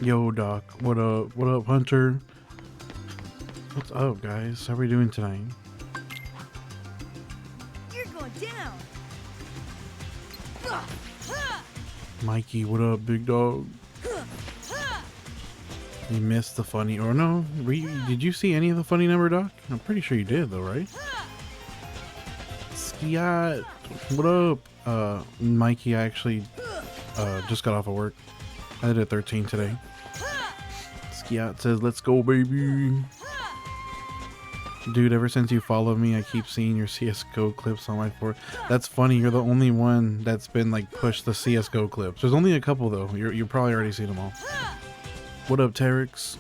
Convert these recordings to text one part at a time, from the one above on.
Yo, Doc. What up? What up, Hunter? What's up, guys? How are we doing tonight? You're going down. Mikey, what up, big dog? You missed the funny, or no? Did you see any of the funny number, Doc? I'm pretty sure you did, though, right? Skiat, what up? Mikey, I actually just got off of work. I did a 13 today. Skiat says, let's go, baby. Dude, ever since you followed me, I keep seeing your CSGO clips on my board. That's funny, you're the only one that's been like pushed the CSGO clips. There's only a couple though. You've probably already seen them all. What up, Terex?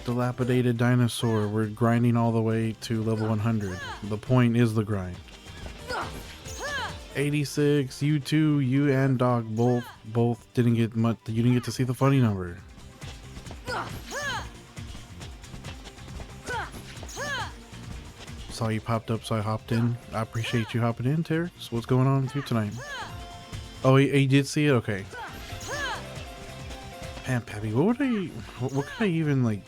Dilapidated dinosaur. We're grinding all the way to level 100. The point is the grind. 86, you two, you and Doc both didn't get much. You didn't get to see the funny number. Saw you popped up, so I hopped in. I appreciate you hopping in, Terex. What's going on with you tonight? Oh, he did see it? Okay. Man, Peppy, what could I even, like,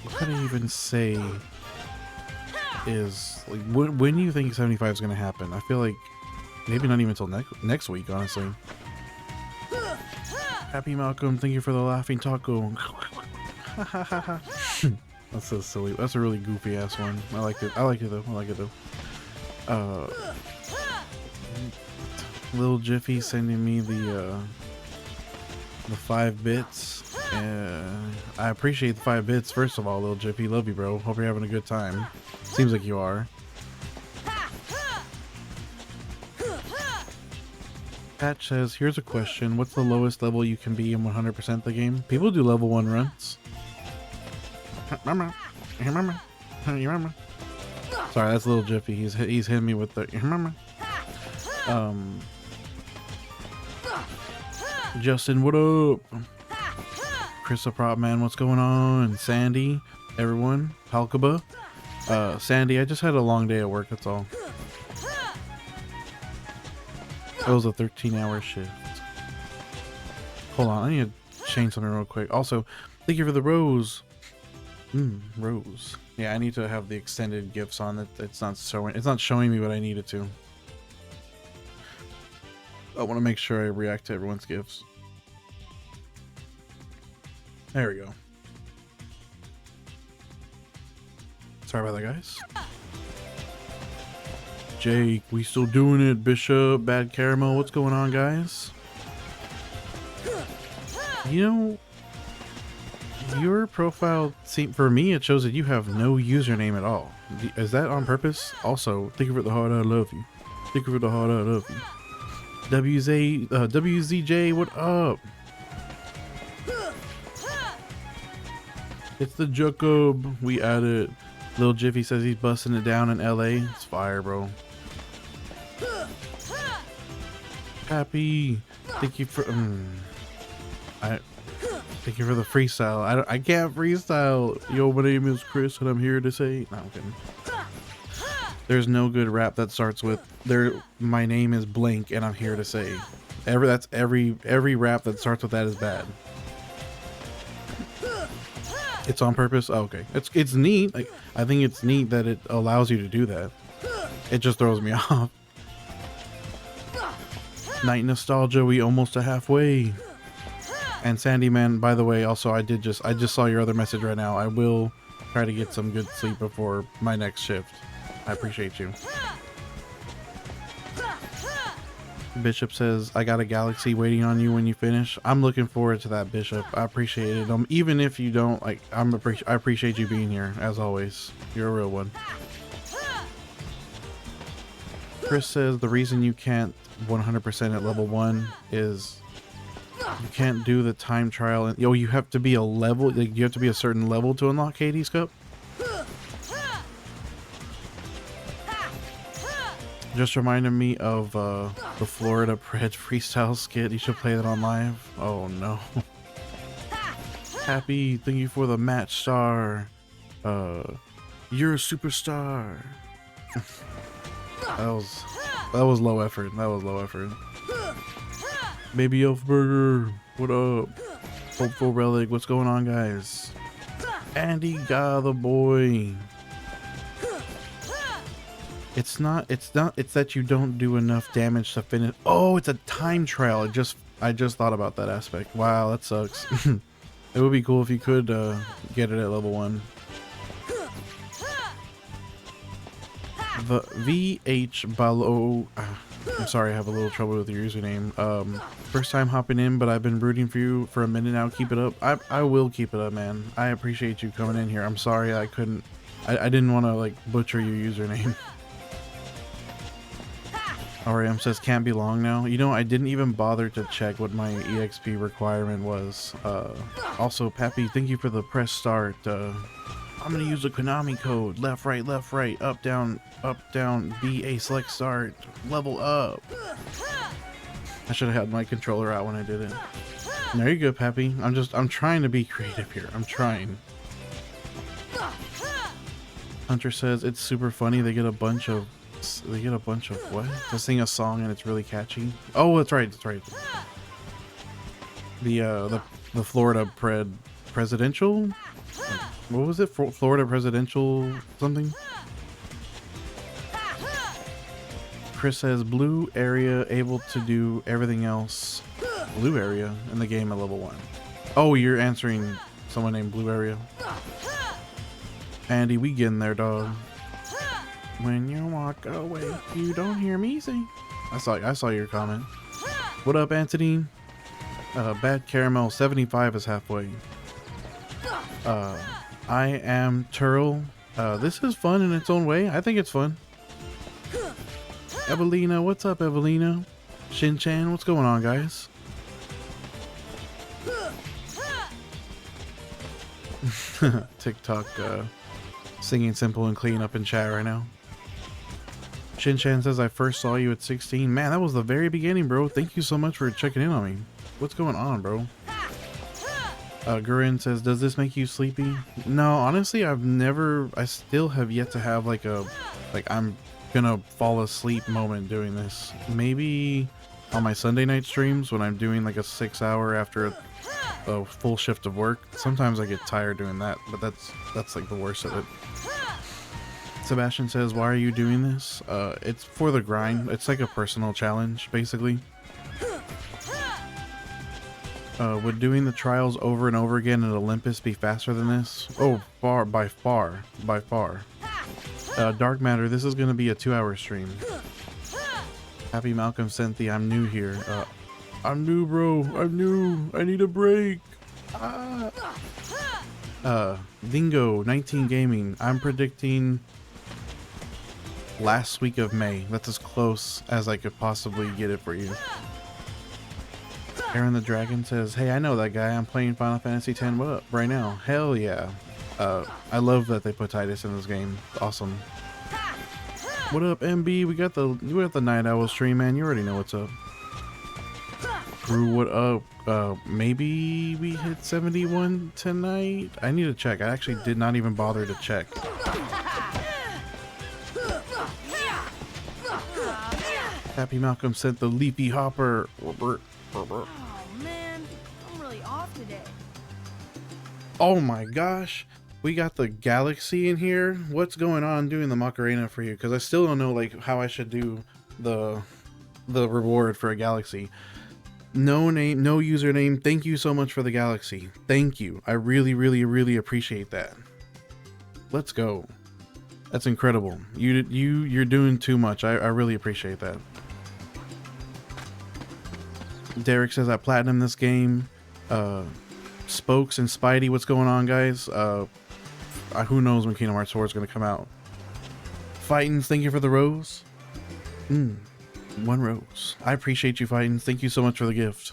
what could I even say is, like, when do you think 75 is going to happen? I feel like maybe not even until next week, honestly. Happy Malcolm, thank you for the laughing taco. That's so silly. That's a really goofy ass one. I like it. I like it though. I like it though. Lil Jiffy sending me the 5 bits. I appreciate the 5 bits. First of all, Lil Jiffy, love you, bro. Hope you're having a good time. Seems like you are. Patch says, here's a question. What's the lowest level you can be in 100% the game? People do level 1 runs. Remember. Sorry, that's Lil Jiffy. He's hitting me with the remember. Justin, what up? Chris the Prop Man, what's going on? Sandy, everyone, Halkaba. Sandy, I just had a long day at work, that's all. It was a 13-hour shift. Hold on, I need to change something real quick. Also, thank you for the rose. Rose. Yeah, I need to have the extended gifs on it. It's not showing me what I need it to. I want to make sure I react to everyone's gifs. There we go. Sorry about that, guys. Jake, we still doing it. Bishop, Bad Caramel, what's going on, guys? You know, your profile, for me, it shows that you have no username at all. Is that on purpose? Also, thank you for the heart, I love you. Thank you for the heart, I love you. WZJ, what up? It's the Jacob. We added. Lil Jiffy says he's busting it down in LA. It's fire, bro. Happy. Thank you for. Thank you for the freestyle. I can't freestyle. Yo, my name is Chris, and I'm here to say. No, I'm kidding. There's no good rap that starts with my name is blank, and I'm here to say. Every rap that starts with that is bad. It's on purpose. Oh, okay, it's neat. Like, I think it's neat that it allows you to do that. It just throws me off. Night nostalgia. We almost a halfway. And Sandy Man, by the way, also I just saw your other message right now. I will try to get some good sleep before my next shift. I appreciate you. Bishop says, I got a galaxy waiting on you when you finish. I'm looking forward to that, Bishop. I appreciate it. Even if you don't, like, I appreciate you being here, as always. You're a real one. Chris says, the reason you can't 100% at level 1 is you can't do the time trial. And you have to be a level, like, you have to be a certain level to unlock Katie's Cup. Just reminded me of the Florida Pred freestyle skit. You should play that on live. Oh no. Happy, thank you for the match star. You're a superstar. that was low effort. That was low effort. Baby Elf Burger, what up? Hopeful Relic, what's going on, guys? Andy got the boy. It's that you don't do enough damage to finish. Oh, it's a time trial. I just thought about that aspect. Wow, that sucks. It would be cool if you could get it at level 1. The VH Balo. I'm sorry, I have a little trouble with your username. First time hopping in, but I've been rooting for you for a minute now. Keep it up. I will keep it up, man. I appreciate you coming in here. I'm sorry I couldn't. I didn't want to like butcher your username. RM says can't be long now. You know, I didn't even bother to check what my EXP requirement was. Also, Pappy, thank you for the press start. I'm gonna use the Konami code. Left, right, up, down, B, A, select, start, level up. I should have had my controller out when I did it. There you go, Pappy. I'm trying to be creative here. I'm trying. Hunter says it's super funny. They get a bunch of what? To sing a song and it's really catchy. Oh, that's right. The Florida presidential. What was it? Florida presidential something? Chris says blue area able to do everything else. Blue area in the game at level 1. Oh, you're answering someone named Blue Area. Andy, we getting there, dog. When you walk away, you don't hear me sing. I saw your comment. What up, Anthony? Bad Caramel 75 is halfway. I am Turl. This is fun in its own way. I think it's fun. Evelina, what's up, Evelina? Shin-chan, what's going on, guys? TikTok singing simple and clean up in chat right now. Shin-chan says I first saw you at 16. Man, that was the very beginning, bro. Thank you so much for checking in on me. What's going on, bro? Gurin says, does this make you sleepy? No, honestly, I still have yet to have like I'm gonna fall asleep moment doing this. Maybe on my Sunday night streams when I'm doing like a 6-hour after a full shift of work. Sometimes I get tired doing that, but that's like the worst of it. Sebastian says, why are you doing this? It's for the grind. It's like a personal challenge, basically. Would doing the trials over and over again at Olympus be faster than this? Oh, by far. Dark Matter, this is going to be a 2-hour stream. Happy Malcolm sent the I'm new here. I'm new, bro. I'm new. I need a break. Dingo 19 Gaming. I'm predicting last week of May. That's as close as I could possibly get it for you. Aaron the Dragon says, hey, I know that guy. I'm playing Final Fantasy X. What up? Right now. Hell yeah. I love that they put Titus in this game. Awesome. What up, MB? We got the Night Owl stream, man. You already know what's up. Drew, what up? Maybe we hit 71 tonight? I need to check. I actually did not even bother to check. Happy Malcolm sent the Leafy Hopper. Oh man, I'm really off today. Oh my gosh, we got the Galaxy in here. What's going on doing the Macarena for you? Because I still don't know like how I should do the reward for a Galaxy. No name, no username. Thank you so much for the Galaxy. Thank you. I really appreciate that. Let's go. That's incredible. You're doing too much. I really appreciate that. Derek says I platinum this game. Spokes and Spidey, what's going on, guys? Who knows when Kingdom Hearts 4 is going to come out. Fightins, thank you for the rose. 1 rose. I appreciate you, Fightins. Thank you so much for the gift.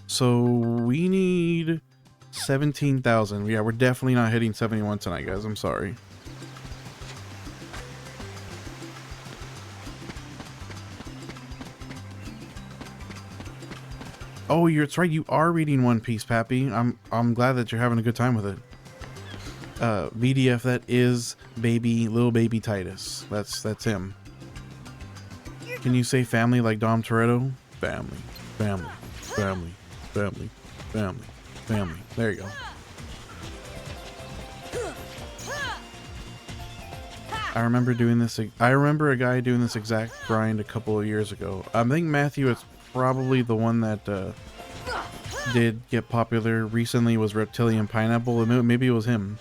So we need 17,000. Yeah, we're definitely not hitting 71 tonight, guys. I'm sorry. Oh, it's right. You are reading One Piece, Pappy. I'm glad that you're having a good time with it. VDF, that is little baby Titus. That's him. Can you say family like Dom Toretto? Family, family, family, family, family, family. There you go. I remember doing this. I remember a guy doing this exact grind a couple of years ago. I think Matthew is probably the one that did get popular recently. Was Reptilian Pineapple? Maybe it was him.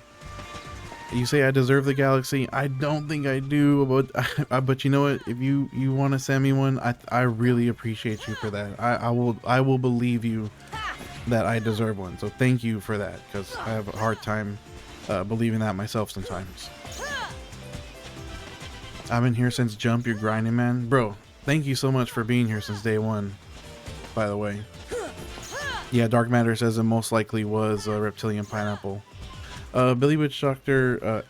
You say I deserve the galaxy. I don't think I do, but you know what? If you want to send me one, I really appreciate you for that. I will believe you that I deserve one. So thank you for that, because I have a hard time believing that myself sometimes. I've been here since Jump. You're grinding, man. Bro, thank you so much for being here since day one, by the way. Yeah, Dark Matter says it most likely was Reptilian Pineapple. Billy Witch Doctor,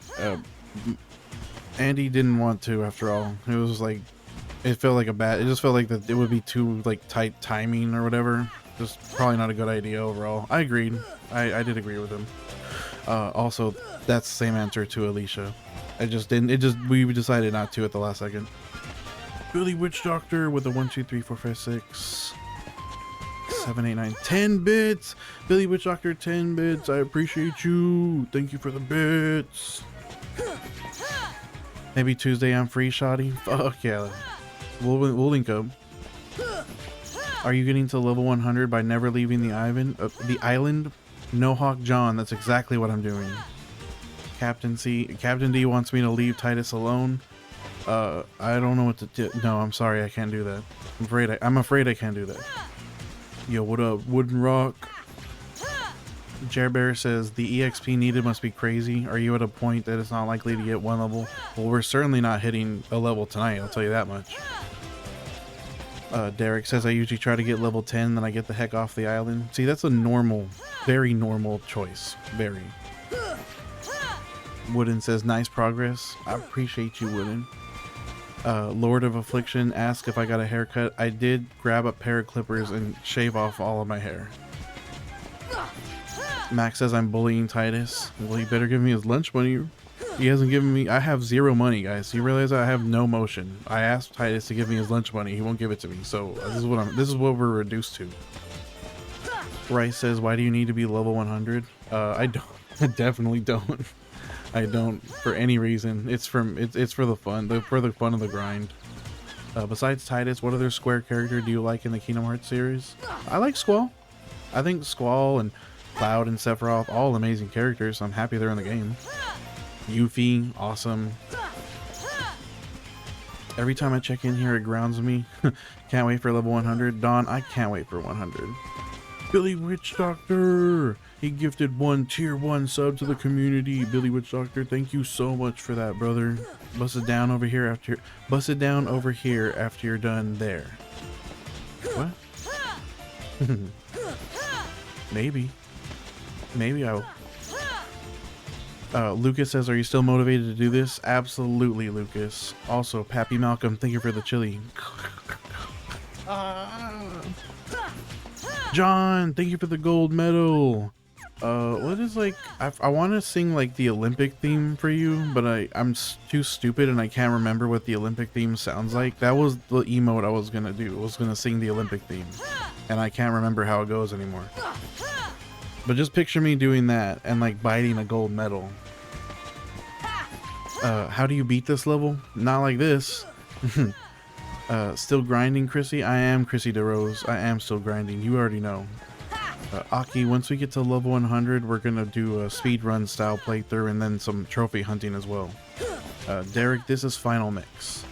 Andy didn't want to after all. It was like, it felt like it just felt like that it would be too like tight timing or whatever. Just probably not a good idea overall. I agreed. I did agree with him. Also, that's the same answer to Alicia. We decided not to at the last second. Billy Witch Doctor with a 1, 2, 3, 4, 5, 6, 7, 8, 9, 10 bits. Billy Witch Doctor, 10 bits. I appreciate you. Thank you for the bits. Maybe Tuesday I'm free, shoddy. Fuck yeah. We'll link up. Are you getting to level 100 by never leaving the island? No Hawk John. That's exactly what I'm doing. Captain D wants me to leave Titus alone. I don't know what to do. No, I'm sorry, I can't do that. I'm afraid I can't do that. Yo, what up, Wooden Rock? Jerbear says the EXP needed must be crazy. Are you at a point that it's not likely to get one level? Well, we're certainly not hitting a level tonight, I'll tell you that much. Derek says I usually try to get level 10, then I get the heck off the island. See, that's a normal, very normal choice. Very. Wooden says nice progress. I appreciate you, Wooden. Lord of Affliction asks if I got a haircut. I did grab a pair of clippers and shave off all of my hair. Max says I'm bullying Titus. Well, he better give me his lunch money. He hasn't given me. I have 0 money, guys. You realize I have no motion. I asked Titus to give me his lunch money. He won't give it to me. So this is what we're reduced to. Rice says, why do you need to be level 100? I don't. I definitely don't. I don't for any reason. It's for the fun, for the fun of the grind. Besides Titus, what other Square character do you like in the Kingdom Hearts series? I like Squall. I think Squall and Cloud and Sephiroth, all amazing characters. I'm happy they're in the game. Yuffie, awesome. Every time I check in here, it grounds me. Can't wait for level 100. Dawn, I can't wait for 100. Billy Witch Doctor! He gifted 1 tier 1 sub to the community. Billy Witch Doctor, thank you so much for that, brother. Bust it down over here after you're done there. What? Maybe I will. Lucas says, are you still motivated to do this? Absolutely, Lucas. Also, Pappy Malcolm, thank you for the chili. John, thank you for the gold medal. What is like, I want to sing like the Olympic theme for you, but I'm too stupid and I can't remember what the Olympic theme sounds like. That was the emote I was gonna do. I was gonna sing the Olympic theme, and I can't remember how it goes anymore. But just picture me doing that and like biting a gold medal. How do you beat this level? Not like this. Still grinding, Chrissy? I am Chrissy DeRose. I am still grinding. You already know. Aki, once we get to level 100, we're gonna do a speedrun style playthrough and then some trophy hunting as well. Derek, this is Final Mix.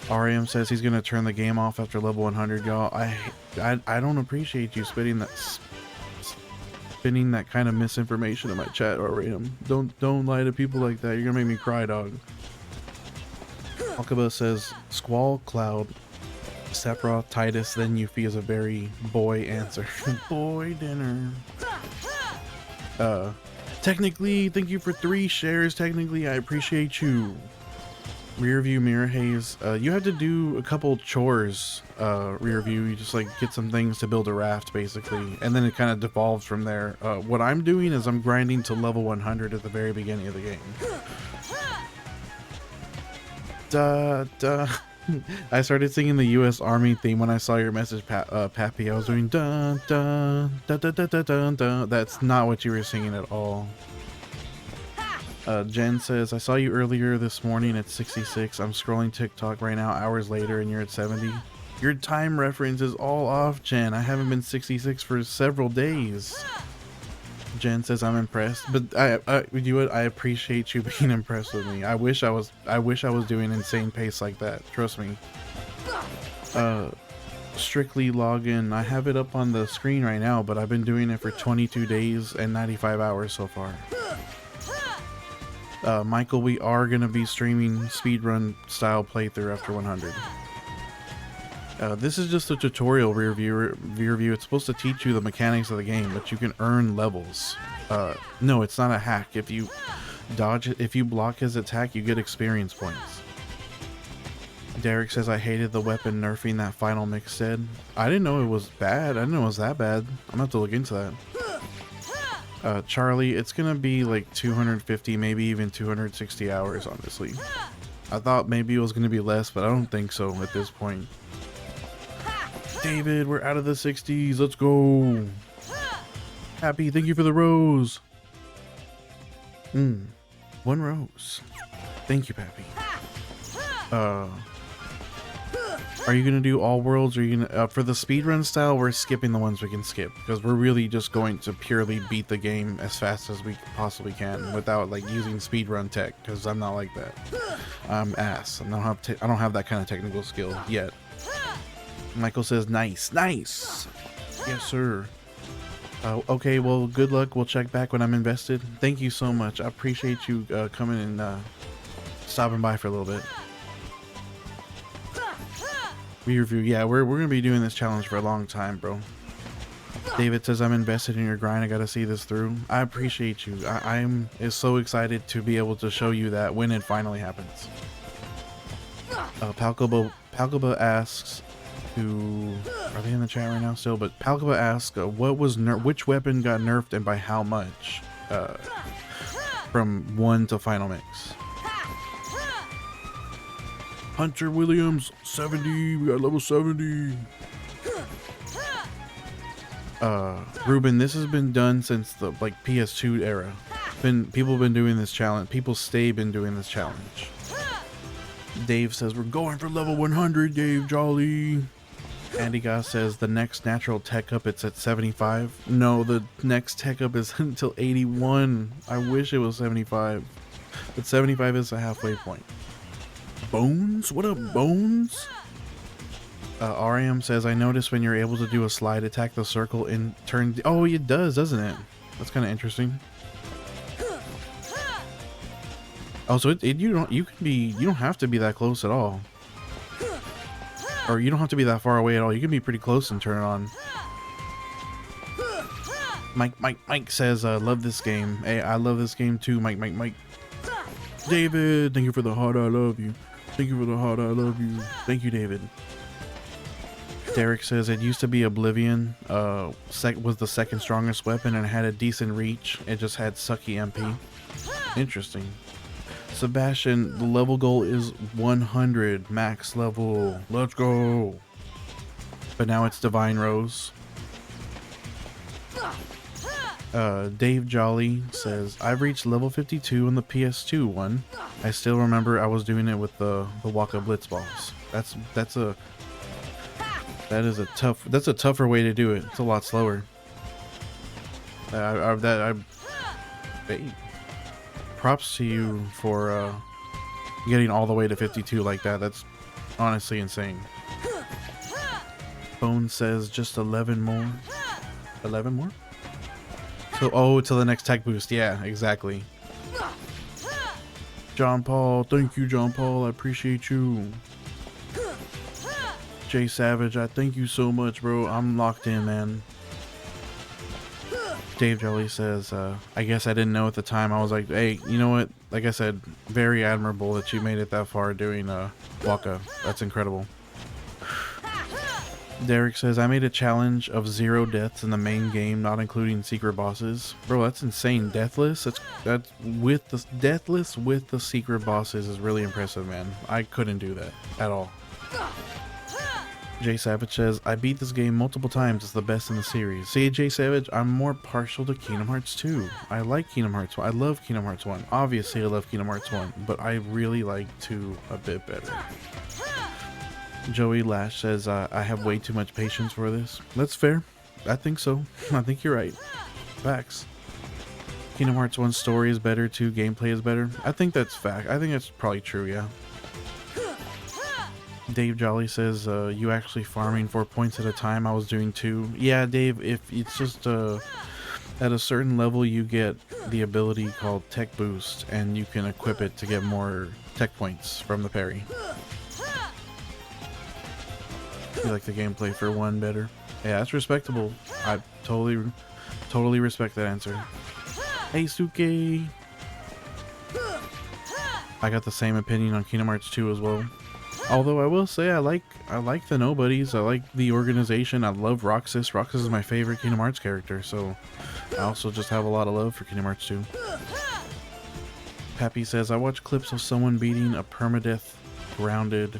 RM says he's gonna turn the game off after level 100, y'all. I don't appreciate you spinning that kind of misinformation in my chat, RM. Don't lie to people like that. You're gonna make me cry, dog. Alkaba says Squall, Cloud, Sephiroth, Titus, then Yuffie is a very boy answer. Boy dinner. Technically, thank you for 3 shares. Technically, I appreciate you. Rearview Mirror Haze. You have to do a couple chores, Rearview. You just like get some things to build a raft basically, and then it kind of devolves from there. What I'm doing is I'm grinding to level 100 at the very beginning of the game. I started singing the U.S. Army theme when I saw your message, Pappy. I was doing dun dun dun dun dun dun dun dun. That's not what you were singing at all. Jen says, I saw you earlier this morning at 66. I'm scrolling TikTok right now, hours later, and you're at 70. Your time reference is all off, Jen. I haven't been 66 for several days. Jen says, I'm impressed, but I appreciate you being impressed with me. I wish I was doing insane pace like that. Trust me. Strictly login. I have it up on the screen right now, but I've been doing it for 22 days and 95 hours so far. Michael, we are gonna be streaming speedrun style playthrough after 100. This is just a tutorial rear view. It's supposed to teach you the mechanics of the game, but you can earn levels. No, it's not a hack. If you block his attack, you get experience points. Derek says, I hated the weapon nerfing that final mix said. I didn't know it was bad. I didn't know it was that bad. I'm gonna have to look into that. Charlie, it's gonna be like 250, maybe even 260 hours, honestly. I thought maybe it was gonna be less, but I don't think so at this point. David, we're out of the 60s. Let's go. Happy, thank you for the rose. 1 rose. Thank you, Pappy. Are you gonna do all worlds? Or are you gonna for the speedrun style? We're skipping the ones we can skip because we're really just going to purely beat the game as fast as we possibly can without like using speedrun tech. Because I'm not like that. I'm ass. I don't have that kind of technical skill yet. Michael says, nice. Yes, sir. Okay, well, good luck. We'll check back when I'm invested. Thank you so much. I appreciate you coming and stopping by for a little bit. Review. Yeah, we're gonna be doing this challenge for a long time, bro. David says, I'm invested in your grind. I gotta see this through. I appreciate you. I'm so excited to be able to show you that when it finally happens. Palkaba asks, are they in the chat right now still? But Palkaba asks, which weapon got nerfed and by how much? From 1 to final mix. Hunter Williams, 70. We got level 70. Ruben, this has been done since the PS2 era. People have been doing this challenge. People been doing this challenge. Dave says, we're going for level 100, Dave Jolly. Andy Goss says, the next natural tech up, it's at 75. No, the next tech up is until 81. I wish it was 75. But 75 is a halfway point. Bones? What up, Bones? RM says, I noticed when you're able to do a slide attack, the circle in turn. Oh, it does, doesn't it? That's kind of interesting. Oh, so you don't have to be that close at all. Or you don't have to be that far away at all. You can be pretty close and turn it on. Mike says, love this game. Hey, I love this game too, Mike. David, thank you for the heart, I love you. Thank you for the heart, I love you. Thank you, David. Derek says, it used to be Oblivion, was the second strongest weapon and had a decent reach. It just had sucky MP. Interesting. Sebastian, the level goal is 100 max level. Let's go. But now it's Divine Rose. Dave Jolly says, I've reached level 52 on the PS2 one. I still remember I was doing it with the Waka Blitz balls. That's a tougher way to do it. It's a lot slower. Props to you for getting all the way to 52 like that. That's honestly insane. Bone says just 11 more. 11 more? So, till the next tech boost. Yeah, exactly. John Paul, thank you, John Paul. I appreciate you. Jay Savage, I thank you so much, bro. I'm locked in, man. Dave Jolly says, I guess I didn't know at the time. I was like, hey, you know what? Like I said, very admirable that you made it that far doing Waka. That's incredible. Derek says, I made a challenge of 0 deaths in the main game, not including secret bosses. Bro, that's insane. Deathless? That's with the secret bosses is really impressive, man. I couldn't do that at all. Jay Savage says, I beat this game multiple times. It's the best in the series. See, Jay Savage, I'm more partial to Kingdom Hearts 2. I like Kingdom Hearts 1. I love Kingdom Hearts 1. Obviously, I love Kingdom Hearts 1, but I really like 2 a bit better. Joey Lash says, I have way too much patience for this. That's fair. I think so. I think you're right. Facts. Kingdom Hearts 1 story is better, 2 gameplay is better. I think that's fact. I think that's probably true, yeah. Dave Jolly says, you actually farming 4 points at a time. I was doing 2. Yeah, Dave, if it's just at a certain level you get the ability called Tech Boost, and you can equip it to get more tech points from the parry. You like the gameplay for 1 better. Yeah, that's respectable. I totally respect that answer. Hey, Suke! I got the same opinion on Kingdom Hearts 2 as well. Although I will say I like the nobodies. I like the organization. I love Roxas. Roxas is my favorite Kingdom Hearts character, so I also just have a lot of love for Kingdom Hearts 2. Pappy says, I watch clips of someone beating a permadeath grounded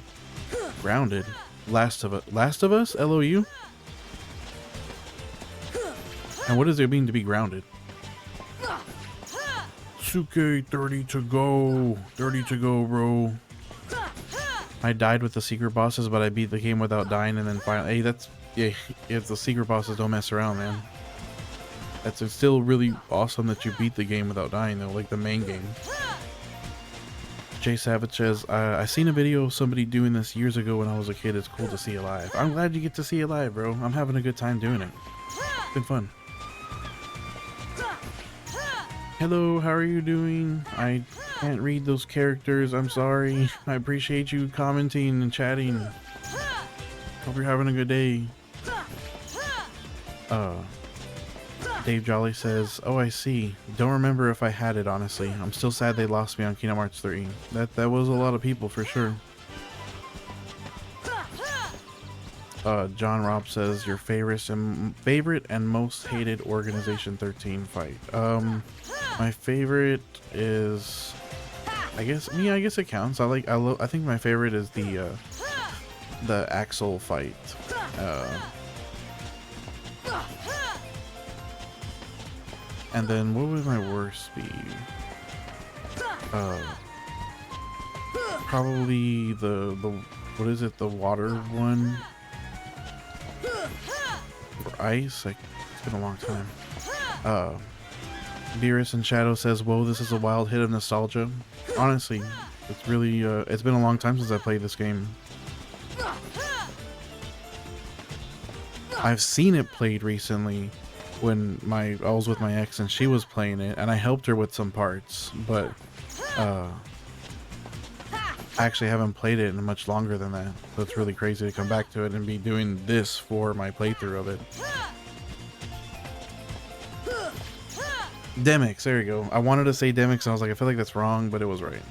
Last of Us LOU. And what does it mean to be grounded? Suke, 30 to go. 30 to go, bro. I died with the secret bosses, but I beat the game without dying, and then finally, hey, that's, yeah, if the secret bosses don't mess around, man. It's still really awesome that you beat the game without dying, though, like the main game. Jay Savage says, I seen a video of somebody doing this years ago when I was a kid. It's cool to see it live. I'm glad you get to see it live, bro. I'm having a good time doing it. It's been fun. Hello, how are you doing? I can't read those characters. I'm sorry. I appreciate you commenting and chatting. Hope you're having a good day. Dave Jolly says, oh, I see. Don't remember if I had it, honestly. I'm still sad they lost me on Kingdom Hearts 3. That was a lot of people, for sure. John Robb says, your favorite and most hated Organization 13 fight. My favorite is, I guess it counts. I think my favorite is the Axel fight. And then what would my worst be? Probably the what is it? The water one? Or ice? Like, it's been a long time. Beerus and Shadow says, whoa, this is a wild hit of nostalgia. Honestly, it's really, it's been a long time since I played this game. I've seen it played recently when I was with my ex and she was playing it, and I helped her with some parts, but, I actually haven't played it in much longer than that. So it's really crazy to come back to it and be doing this for my playthrough of it. Demix, there you go. I wanted to say Demix and I was like, I feel like that's wrong, but it was right.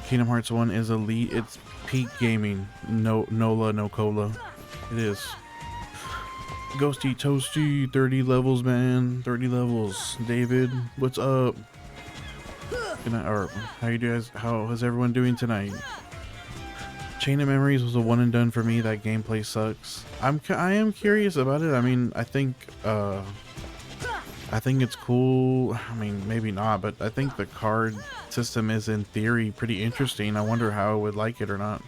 Kingdom Hearts 1 is elite. It's peak gaming. No Nola, no cola. It is. Ghosty Toasty, 30 levels, man. 30 levels. David, what's up? Good night, or how is everyone doing tonight? Chain of Memories was a one and done for me. That gameplay sucks. I am curious about it. I mean, I think it's cool. I mean, maybe not, but I think the card system is in theory pretty interesting. I wonder how I would like it or not.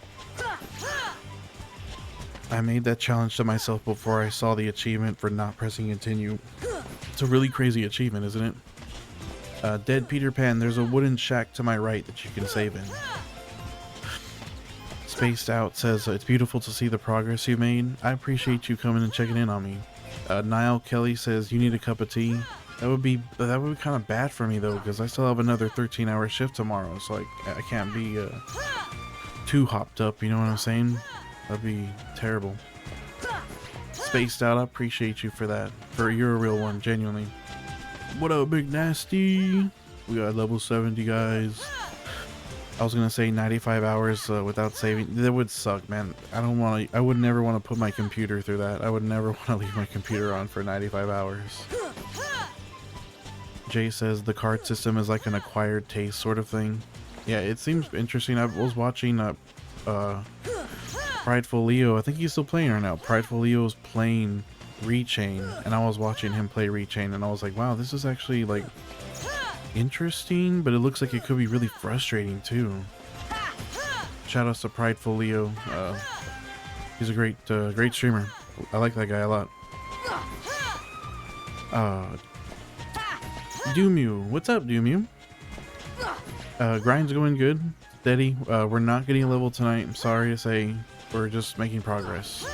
I made that challenge to myself before I saw the achievement for not pressing continue. It's a really crazy achievement, isn't it? Dead Peter Pan, there's a wooden shack to my right that you can save in. Spaced Out says, it's beautiful to see the progress you made. I appreciate you coming and checking in on me. Niall Kelly says, you need a cup of tea. That would be kind of bad for me though, because I still have another 13-hour shift tomorrow, so I can't be too hopped up, you know what I'm saying? That'd be terrible. Spaced Out, I appreciate you for that. You're a real one, genuinely. What up, Big Nasty? We got level 70, guys. I was gonna say 95 hours without saving. That would suck, man. I would never want to put my computer through that. I would never want to leave my computer on for 95 hours. Jay says the card system is like an acquired taste sort of thing. Yeah, it seems interesting. I was watching Prideful Leo, I think he's still playing right now. Prideful Leo's playing Rechain, and I was watching him play Rechain, and I was like, wow, this is actually like interesting, but it looks like it could be really frustrating too. Shout outs to Prideful Leo. He's a great streamer. I like that guy a lot. Doomew, what's up, Doomew? Grind's going good, steady. We're not getting a level tonight. I'm sorry to say, we're just making progress.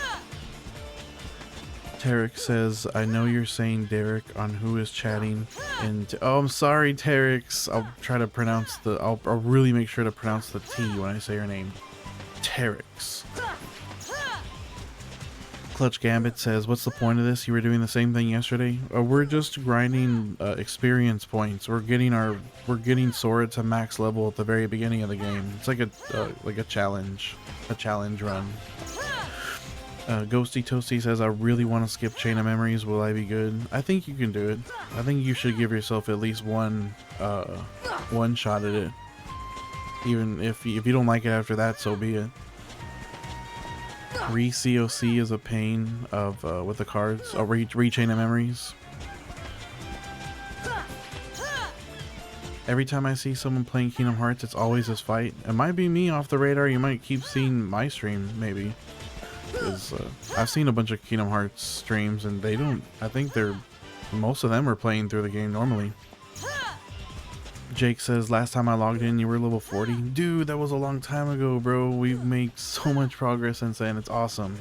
Tarek says, I know you're saying Derek on who is chatting. And oh, I'm sorry, Tarek. I'll try to pronounce the. I'll really make sure to pronounce the T when I say your name. Tarek. Clutch Gambit says, what's the point of this? You were doing the same thing yesterday. We're just grinding experience points. We're getting Sora to max level at the very beginning of the game. It's like a challenge run. Ghosty Toasty says, I really want to skip Chain of Memories. Will I be good? I think you can do it. I think you should give yourself at least one shot at it. Even if you don't like it after that, so be it. Re-COC is a pain of with the cards. Re-Chain of Memories. Every time I see someone playing Kingdom Hearts, it's always this fight. It might be me off the radar. You might keep seeing my stream, maybe. Because I've seen a bunch of Kingdom Hearts streams, and they don't. I think most of them are playing through the game normally. Jake says, last time I logged in, you were level 40. Dude, that was a long time ago, bro. We've made so much progress since then. It's awesome.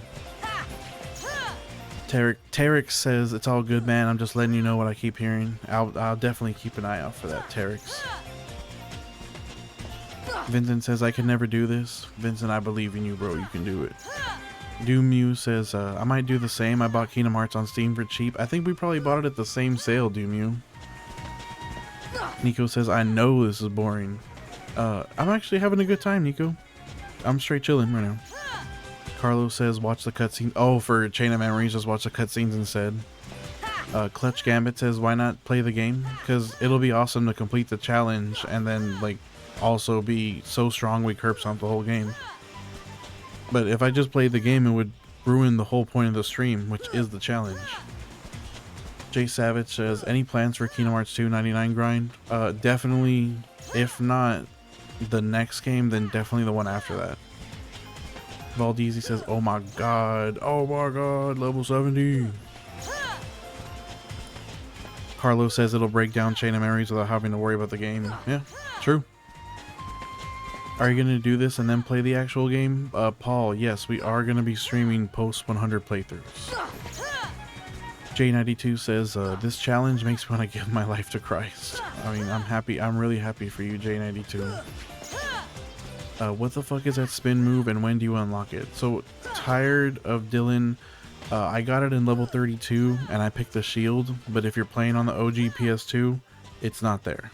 Tarek says, it's all good, man. I'm just letting you know what I keep hearing. I'll definitely keep an eye out for that, Tarek. Vincent says, I can never do this. Vincent, I believe in you, bro. You can do it. Doomew says, I might do the same. I bought Kingdom Hearts on Steam for cheap. I think we probably bought it at the same sale, Doomew. Nico says, I know this is boring. I'm actually having a good time, Nico. I'm straight chilling right now. Carlos says, watch the cutscene. Oh, for Chain of Memories, just watch the cutscenes instead. Clutch Gambit says, why not play the game? Because it'll be awesome to complete the challenge and then, like, also be so strong we curb stomp the whole game. But if I just played the game, it would ruin the whole point of the stream, which is the challenge. Jay Savage says, any plans for Kingdom Hearts 2 99 grind? Definitely, if not the next game, then definitely the one after that. Valdezi says, oh my god, level 70. Carlos says it'll break down Chain of Memories without having to worry about the game. Yeah, true. Are you going to do this and then play the actual game? Paul, yes, we are going to be streaming post 100 playthroughs. J92 says, this challenge makes me want to give my life to Christ. I mean, I'm happy. I'm really happy for you, J92. What the fuck is that spin move and when do you unlock it? So, tired of Dylan. I got it in level 32 and I picked the shield, but if you're playing on the OG PS2, it's not there.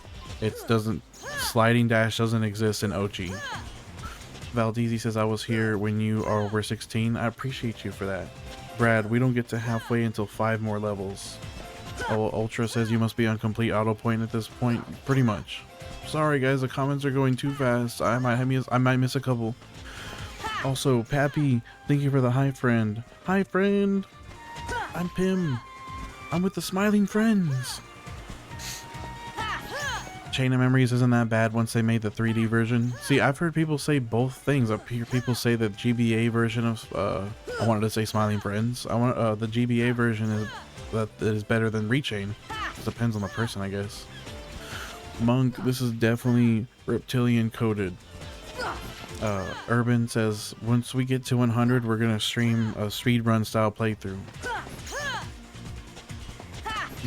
Sliding dash doesn't exist in OG. Valdezi says, I was here when you were 16. I appreciate you for that. Brad, we don't get to halfway until 5 more levels. Oh, Ultra says you must be on complete auto point at this point. Pretty much. Sorry guys, the comments are going too fast. I might miss a couple. Also, Pappy, thank you for the hi friend. Hi friend. I'm Pim. I'm with the smiling friends. Chain of Memories isn't that bad once they made the 3D version. See, I've heard people say both things. I've heard people say the GBA version of I wanted to say Smiling Friends. The GBA version is better than Rechain. It depends on the person, I guess. Monk, this is definitely reptilian coded. Urban says, once we get to 100, we're gonna stream a speedrun style playthrough.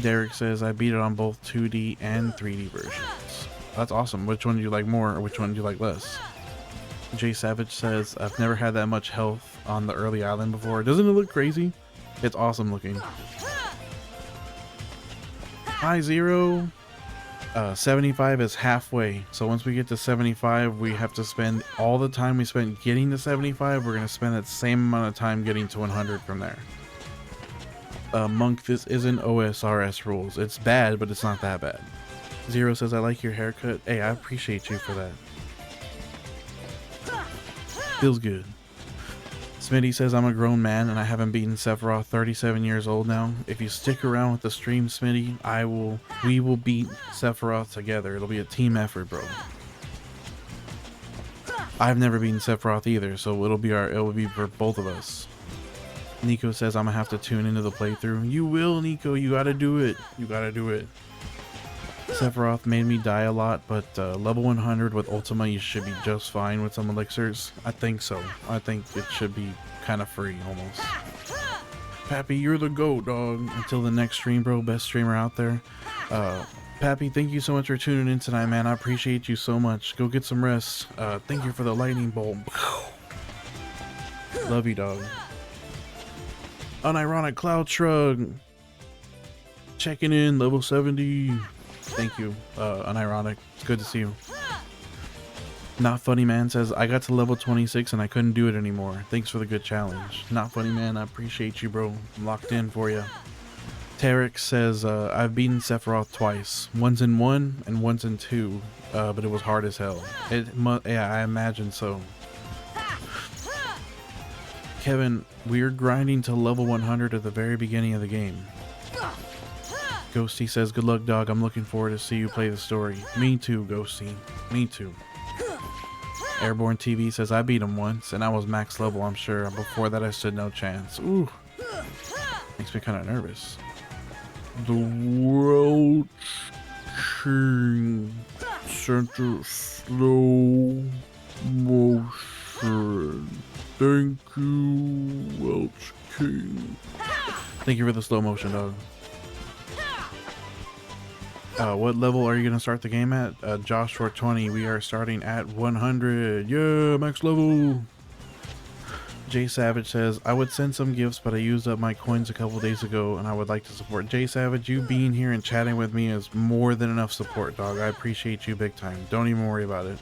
Derek says, I beat it on both 2D and 3D versions. That's awesome. Which one do you like more, or which one do you like less? Jay Savage says, I've never had that much health on the early island before. Doesn't it look crazy? It's awesome looking. Hi, Zero. 75 is halfway. So once we get to 75, we have to spend all the time we spent getting to 75. We're going to spend that same amount of time getting to 100 from there. Monk, this isn't OSRS rules. It's bad, but it's not that bad. Zero says, I like your haircut. Hey, I appreciate you for that. Feels good. Smitty says, I'm a grown man and I haven't beaten Sephiroth, 37 years old now. If you stick around with the stream, Smitty, we will beat Sephiroth together. It'll be a team effort, bro. I've never beaten Sephiroth either, so it will be for both of us. Nico says, I'm gonna have to tune into the playthrough. You will, Nico, you gotta do it. You gotta do it. Sephiroth made me die a lot, but level 100 with Ultima, you should be just fine with some elixirs. I think so. I think it should be kind of free, almost. Pappy, you're the GOAT, dog. Until the next stream, bro. Best streamer out there. Pappy, thank you so much for tuning in tonight, man. I appreciate you so much. Go get some rest. Thank you for the lightning bolt. Love you, dog. Unironic Cloud Shrug. Checking in, level 70. Thank you, Unironic. It's good to see you. Not Funny Man says, I got to level 26 and I couldn't do it anymore. Thanks for the good challenge. Not Funny Man, I appreciate you, bro. I'm locked in for you. Tarek says, I've beaten Sephiroth twice. Once in 1 and once in 2, but it was hard as hell. Yeah, I imagine so. Kevin, we're grinding to level 100 at the very beginning of the game. Ghosty says, good luck, dog. I'm looking forward to see you play the story. Me too, Ghosty. Me too. Airborne TV says, I beat him once, and I was max level, I'm sure. Before that, I stood no chance. Ooh. Makes me kind of nervous. The World King Center Slow Motion. Thank you, Welch King. Thank you for the slow motion, dog. What level are you going to start the game at? Josh 420, we are starting at 100. Yeah, max level. Jay Savage says, I would send some gifts, but I used up my coins a couple days ago, and I would like to support. Jay Savage, you being here and chatting with me is more than enough support, dog. I appreciate you big time. Don't even worry about it.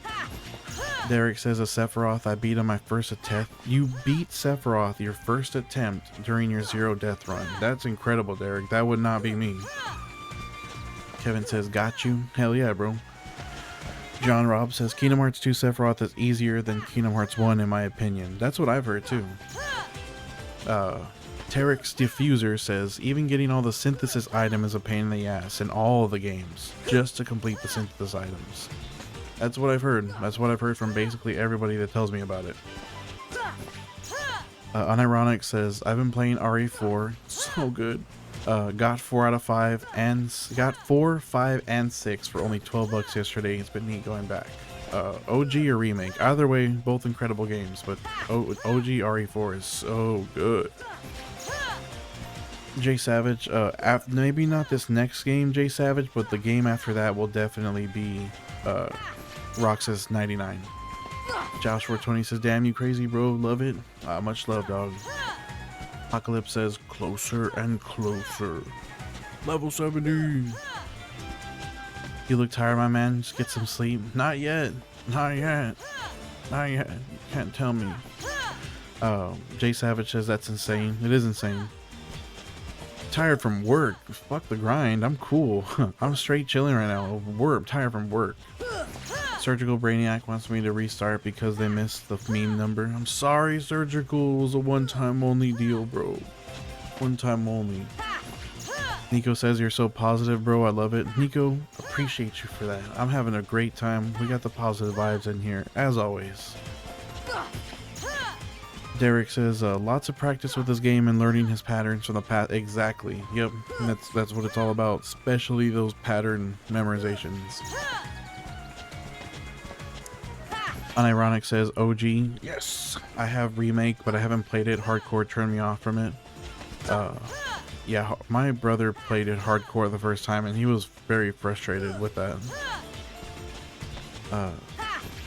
Derek says, a Sephiroth, I beat on my first attempt. You beat Sephiroth your first attempt during your 0 death run. That's incredible, Derek. That would not be me. Kevin says, got you. Hell yeah, bro. John Robb says, Kingdom Hearts 2 Sephiroth is easier than Kingdom Hearts 1 in my opinion. That's what I've heard too. Tarek's Diffuser says, even getting all the synthesis item is a pain in the ass in all the games, just to complete the synthesis items. That's what I've heard. That's what I've heard from basically everybody that tells me about it. Unironic says, I've been playing RE4. So good. Got 4 out of 5 and got 4, 5, and 6 for only $12 yesterday. It's been neat going back. OG or remake, either way, both incredible games. But OG RE4 is so good. Jay Savage, maybe not this next game, Jay Savage, but the game after that will definitely be Roxas 99. Josh 420 says, damn you crazy bro, love it. Much love, dog. Apocalypse says, closer and closer. Level 70. You look tired, my man. Just get some sleep. Not yet. Not yet. Not yet. You can't tell me. Jay Savage says, that's insane. It is insane. Tired from work. Fuck the grind. I'm cool. I'm straight chilling right now. I'm tired from work. Surgical Brainiac wants me to restart because they missed the meme number. I'm sorry, Surgical. It was a one-time only deal, bro. One time only. Nico says, you're so positive, bro. I love it. Nico, appreciate you for that. I'm having a great time. We got the positive vibes in here, as always. Derek says, lots of practice with this game and learning his patterns from the past. Exactly. Yep. That's what it's all about. Especially those pattern memorizations. Unironic says, OG. Yes. I have remake, but I haven't played it. Hardcore turned me off from it. Yeah, my brother played it hardcore the first time, and he was very frustrated with that.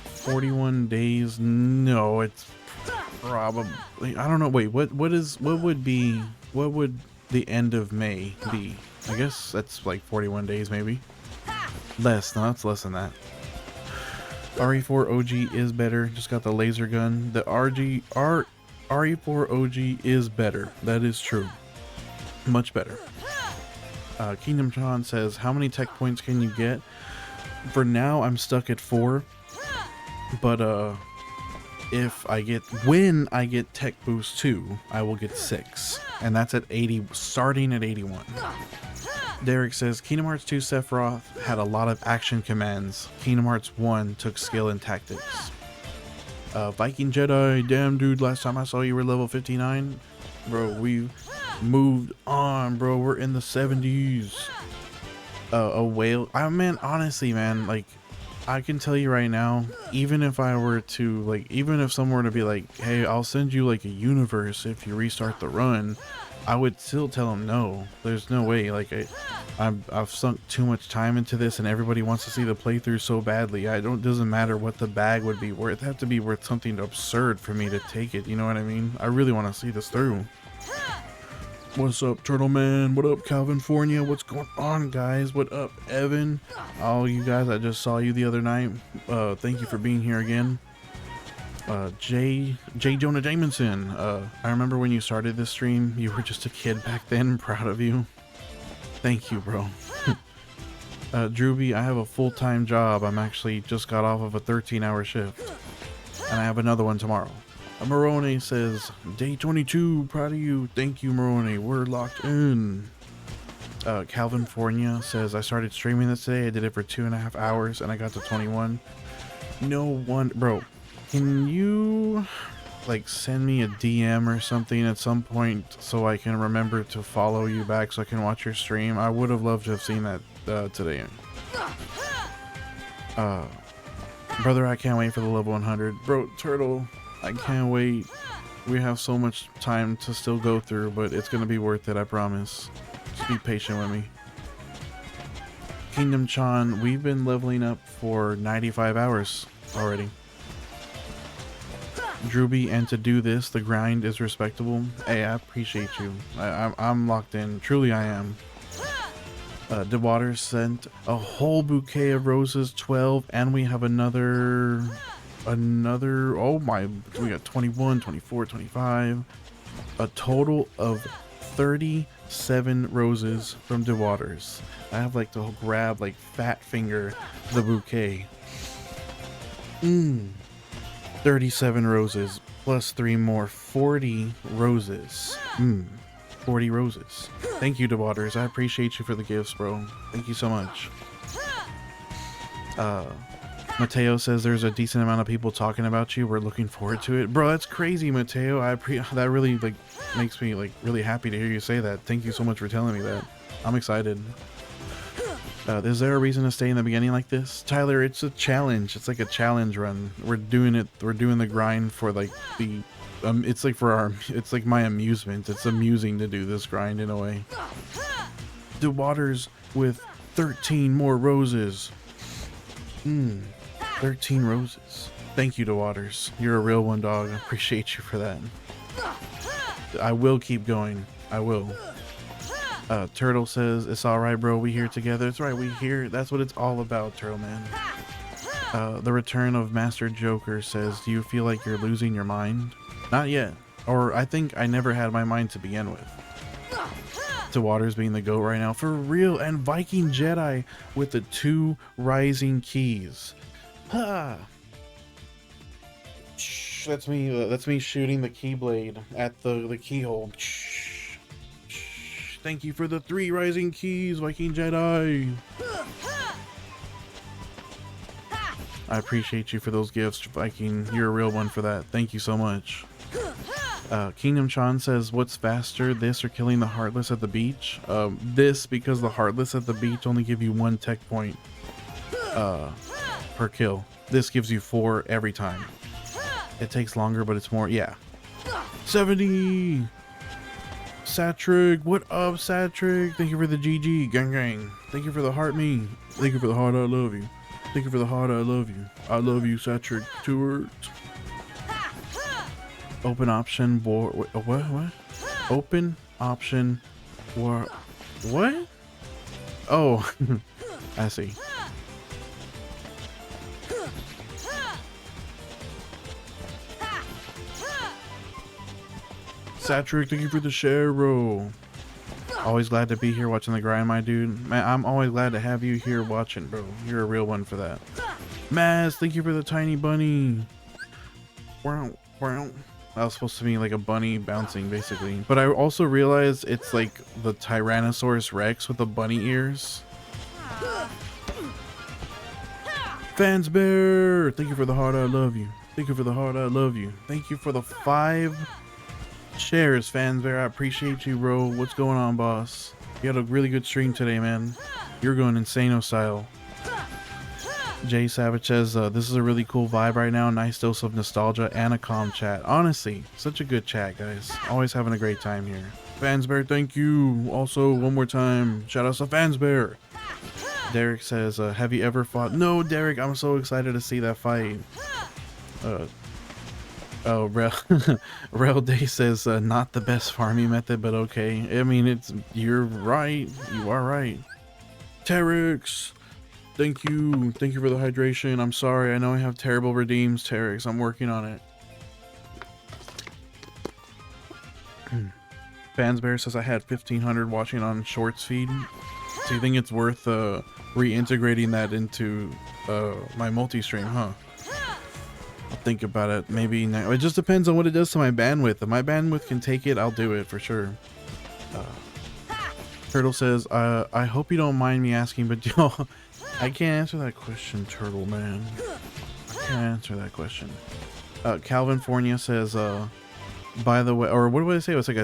41 days. No, it's probably, I don't know. Wait, what would the end of May be? I guess that's like 41 days, maybe. Less. No, it's less than that. RE4 OG is better. Just got the laser gun. The RE4 OG is better. That is true. Much better. Kingdom Tron says, how many tech points can you get? For now, I'm stuck at 4. But when I get Tech Boost 2, I will get 6. And that's at 80, starting at 81. Derek says, Kingdom Hearts 2 Sephiroth had a lot of action commands. Kingdom Hearts 1 took skill and tactics. Viking Jedi, damn dude, last time I saw you were level 59. Bro, we moved on, bro. We're in the 70s. A whale. I mean, honestly, man, like, I can tell you right now, even if I were to, like, even if someone were to be like, hey, I'll send you, like, a universe if you restart the run, I would still tell them no. There's no way. Like, I've sunk too much time into this, and everybody wants to see the playthrough so badly. Doesn't matter what the bag would be worth. It'd have to be worth something absurd for me to take it. You know what I mean? I really want to see this through. What's up, Turtle Man? What up, California? What's going on, guys? What up, Evan? All you guys, I just saw you the other night. Thank you for being here again. J. Jonah Jamison. I remember when you started this stream, you were just a kid back then. Proud of you. Thank you, bro. Drewby, I have a full-time job. I'm actually just got off of a 13-hour shift, and I have another one tomorrow. Moroni says, day 22, proud of you. Thank you, Moroni. We're locked in. Calvin Fornia says, I started streaming this today. I did it for 2.5 hours, and I got to 21. No one, bro. Can you, like, send me a DM or something at some point so I can remember to follow you back so I can watch your stream? I would have loved to have seen that today. Brother, I can't wait for the level 100. Bro, Turtle, I can't wait. We have so much time to still go through, but it's going to be worth it, I promise. Just be patient with me. Kingdom Chan, we've been leveling up for 95 hours already. Drewby, and to do this, the grind is respectable. Hey, I appreciate you. I'm locked in. Truly, I am. DeWater sent a whole bouquet of roses, 12, and we have another, oh my, we got 21, 24, 25. A total of 37 roses from DeWaters. I have like to grab, like, fat finger the bouquet. 37 roses plus 3 more, 40 roses. 40 roses. Thank you, DeWaters. I appreciate you for the gifts, bro. Thank you so much. Mateo says there's a decent amount of people talking about you. We're looking forward to it. Bro, that's crazy, Mateo. That really, like, makes me, like, really happy to hear you say that. Thank you so much for telling me that. I'm excited. Is there a reason to stay in the beginning like this? Tyler, it's a challenge. It's like a challenge run. We're doing it. We're doing the grind for, like, the... it's like for our... It's like my amusement. It's amusing to do this grind in a way. DeWaters with 13 more roses. 13 roses. Thank you, DeWaters. You're a real one, dog. I appreciate you for that. I will keep going. I will. Turtle says, it's alright, bro. We here together. It's right. We here. That's what it's all about, Turtle Man. The return of Master Joker says, do you feel like you're losing your mind? Not yet. Or I think I never had my mind to begin with. DeWaters being the GOAT right now. For real. And Viking Jedi with the 2 rising keys. Ha! That's me shooting the keyblade at the keyhole. Thank you for the 3 rising keys, Viking Jedi. I appreciate you for those gifts, Viking. You're a real one for that. Thank you so much. Kingdom Chan says, what's faster, this or killing the Heartless at the beach? This, because the Heartless at the beach only give you 1 tech point per kill. This gives you 4 every time. It takes longer, but it's more, yeah. 70! Satrig, what up, Satrig? Thank you for the GG, gang gang. Thank you for the heart me. Thank you for the heart, I love you. Thank you for the heart, I love you. I love you, Satrig. 2 words. Open option, what? Open option, what? Oh, I see. Satiric, thank you for the share, bro. Always glad to be here watching the grind, my dude. Man, I'm always glad to have you here watching, bro. You're a real one for that. Maz, thank you for the tiny bunny. Wow, wow. That was supposed to be like a bunny bouncing, basically. But I also realized it's like the Tyrannosaurus Rex with the bunny ears. Fans Bear, thank you for the heart. I love you. Thank you for the heart. I love you. Thank you for the 5 shares, Fans Bear. I appreciate you, bro. What's going on, boss? You had a really good stream today, man. You're going insano style. Jay Savage says, this is a really cool vibe right now. Nice dose of nostalgia and a calm chat. Honestly, such a good chat, guys. Always having a great time here. Fansbear, thank you. Also, one more time, shout out to Fansbear. Derek says, have you ever fought? No, Derek, I'm so excited to see that fight. Oh, Rel Day says, not the best farming method, but okay. I mean, you're right. You are right. Terex, thank you. Thank you for the hydration. I'm sorry. I know I have terrible redeems, Terex. I'm working on it. Fansbear says I had 1,500 watching on Shorts feed. So you think it's worth reintegrating that into my multi-stream, huh? I'll think about it. Maybe now. It just depends on what it does to my bandwidth. If my bandwidth can take it, I'll do it for sure. Turtle says, I hope you don't mind me asking, but yo, I can't answer that question, Turtle man. I can't answer that question. Calvin Fornia says, by the way, or what do I say? It was like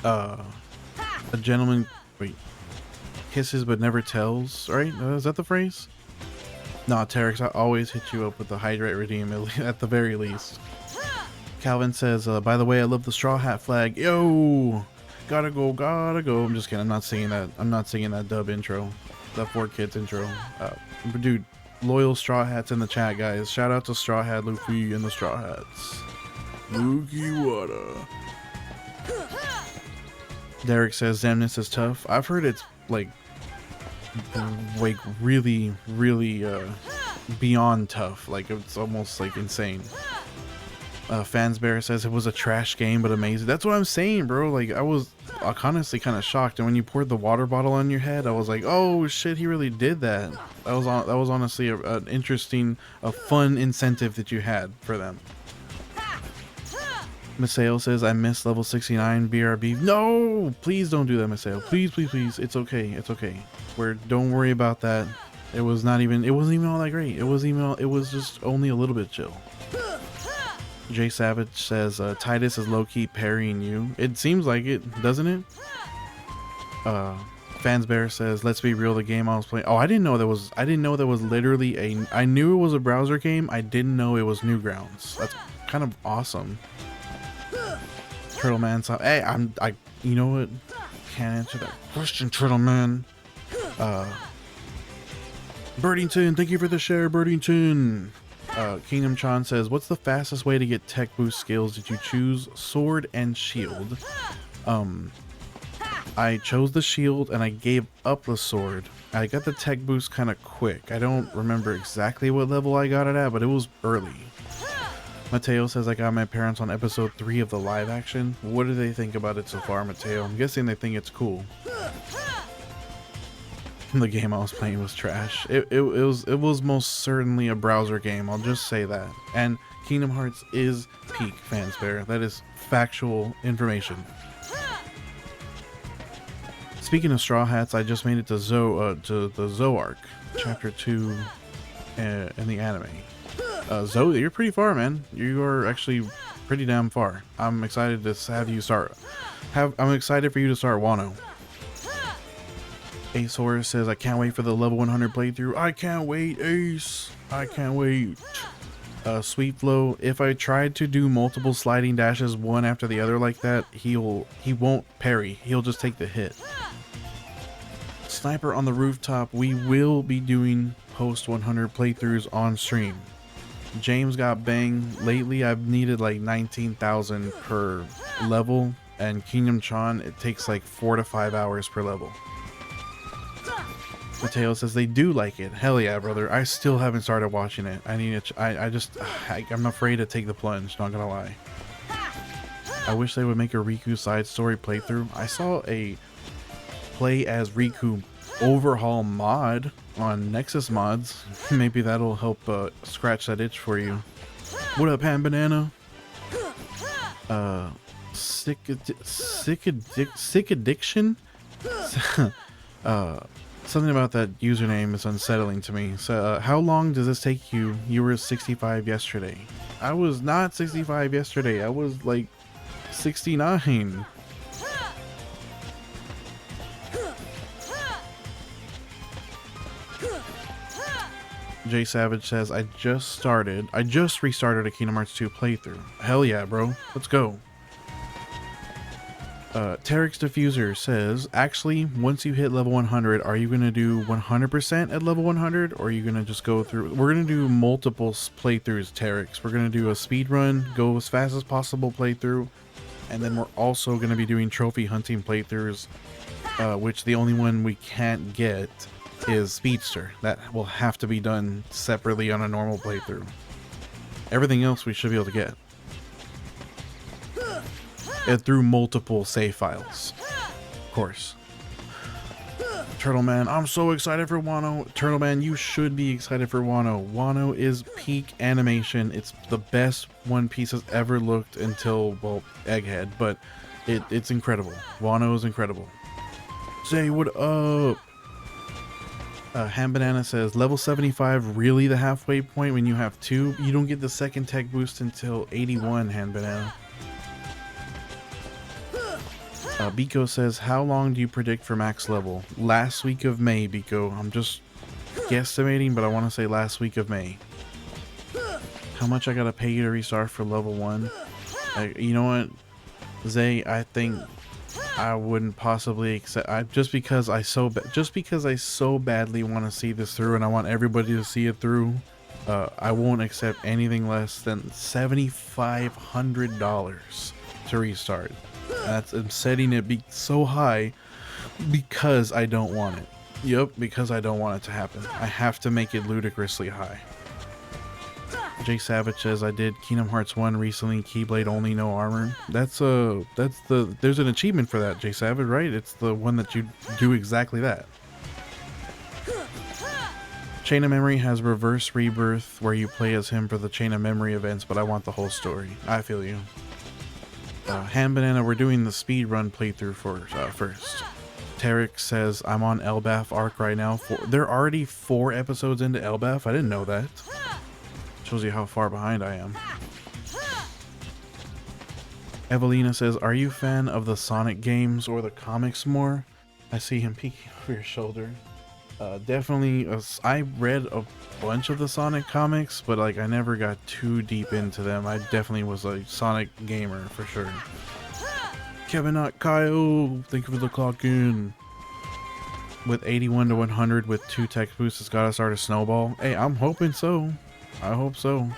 a gentleman, wait, kisses but never tells, right? Is that the phrase? No, Terex, I always hit you up with the hydrate redeem at the very least. Calvin says, by the way, I love the straw hat flag. Yo, gotta go, gotta go. I'm just kidding. I'm not singing that. I'm not singing that dub intro, that 4Kids intro. Dude, loyal straw hats in the chat, guys. Shout out to Straw Hat Luffy and the Straw Hats. Luki Wada. Derek says, Zemnis is tough. I've heard it's like really beyond tough. Like it's almost like insane. Fansbear says it was a trash game but amazing. That's what I'm saying, bro. Like I was honestly kind of shocked, and when you poured the water bottle on your head, I was like, oh shit, he really did that. That was honestly an interesting, a fun incentive that you had for them. Maseo says, I miss level 69 BRB. No, please don't do that, Maseo. Please, please, please. It's okay. It's okay. Don't worry about that. It wasn't even all that great. It was just only a little bit chill. Jay Savage says, Titus is low-key parrying you. It seems like it, doesn't it? Fansbear says, let's be real, the game I was playing. Oh, I didn't know there was literally I knew it was a browser game. I didn't know it was Newgrounds. That's kind of awesome. Turtle Man, so hey, you know what? Can't answer that question, Turtle Man. Birdington, thank you for the share, Birdington. Kingdom Chan says, what's the fastest way to get tech boost skills? Did you choose sword and shield? I chose the shield and I gave up the sword. I got the tech boost kind of quick. I don't remember exactly what level I got it at, but it was early. Mateo says, I got my parents on episode 3 of the live action. What do they think about it so far, Mateo? I'm guessing they think it's cool. The game I was playing was trash. It was most certainly a browser game, I'll just say that. And Kingdom Hearts is peak, Fansbear. That is factual information. Speaking of Straw Hats, I just made it to the Zoark, chapter 2 in the anime. Zoe, you're pretty far, man. You are actually pretty damn far. I'm excited to have you start. I'm excited for you to start Wano. Ace Horror says, I can't wait for the level 100 playthrough. I can't wait, Ace. I can't wait. Sweet Flow, if I tried to do multiple sliding dashes one after the other like that, he won't parry. He'll just take the hit. Sniper on the Rooftop, we will be doing post 100 playthroughs on stream. James got bang. Lately I've needed like 19,000 per level, and Kingdom Chan, it takes like 4 to 5 hours per level. Mateo says they do like it. Hell yeah, brother. I still haven't started watching it. I need to. I'm afraid to take the plunge. Not gonna lie. I wish they would make a Riku side story playthrough. I saw a play as Riku overhaul mod on Nexus mods. Maybe that'll help scratch that itch for you. What up, Ham Banana? Sick addiction? Something about that username is unsettling to me. So, how long does this take you? You were 65 yesterday. I was not 65 yesterday. I was like 69. Jay Savage says, I just restarted a Kingdom Hearts 2 playthrough. Hell yeah, bro. Let's go. Tarek's Diffuser says, actually, once you hit level 100, are you going to do 100% at level 100? Or are you going to just go through? We're going to do multiple playthroughs, Tarek's. We're going to do a speed run, go as fast as possible playthrough. And then we're also going to be doing trophy hunting playthroughs, which the only one we can't get is Speedster. That will have to be done separately on a normal playthrough. Everything else we should be able to get. And through multiple save files. Of course. Turtleman, I'm so excited for Wano. Turtleman, you should be excited for Wano. Wano is peak animation. It's the best One Piece has ever looked until, well, Egghead, but it's incredible. Wano is incredible. Say what up? Ham Banana says, level 75 really the halfway point when you have 2? You don't get the second tech boost until 81, Ham Banana. Biko says, how long do you predict for max level? Last week of May, Biko. I'm just guesstimating, but I want to say last week of May. How much I gotta pay you to restart for level 1? You know what, Zay, I think I wouldn't possibly accept. Just because I so badly want to see this through, and I want everybody to see it through. I won't accept anything less than $7,500 to restart. I'm setting it so high because I don't want it. Yep, because I don't want it to happen. I have to make it ludicrously high. Jay Savage says, I did Kingdom Hearts 1 recently, Keyblade only, no armor. There's an achievement for that, Jay Savage, right? It's the one that you do exactly that. Chain of Memory has Reverse Rebirth, where you play as him for the Chain of Memory events, but I want the whole story. I feel you. Ham Banana, we're doing the speed run playthrough first. Tarek says, I'm on Elbaf arc right now. They're already 4 episodes into Elbaf. I didn't know that. Shows you how far behind I am. Evelina says, are you a fan of the Sonic games or the comics more? I see him peeking over your shoulder. Definitely, I read a bunch of the Sonic comics, but like I never got too deep into them. I definitely was a Sonic gamer for sure. Kevin, not Kyle, thank you for the clock in. With 81 to 100 with 2 tech boosts, it's gotta start a snowball. Hey, I'm hoping so. I hope so.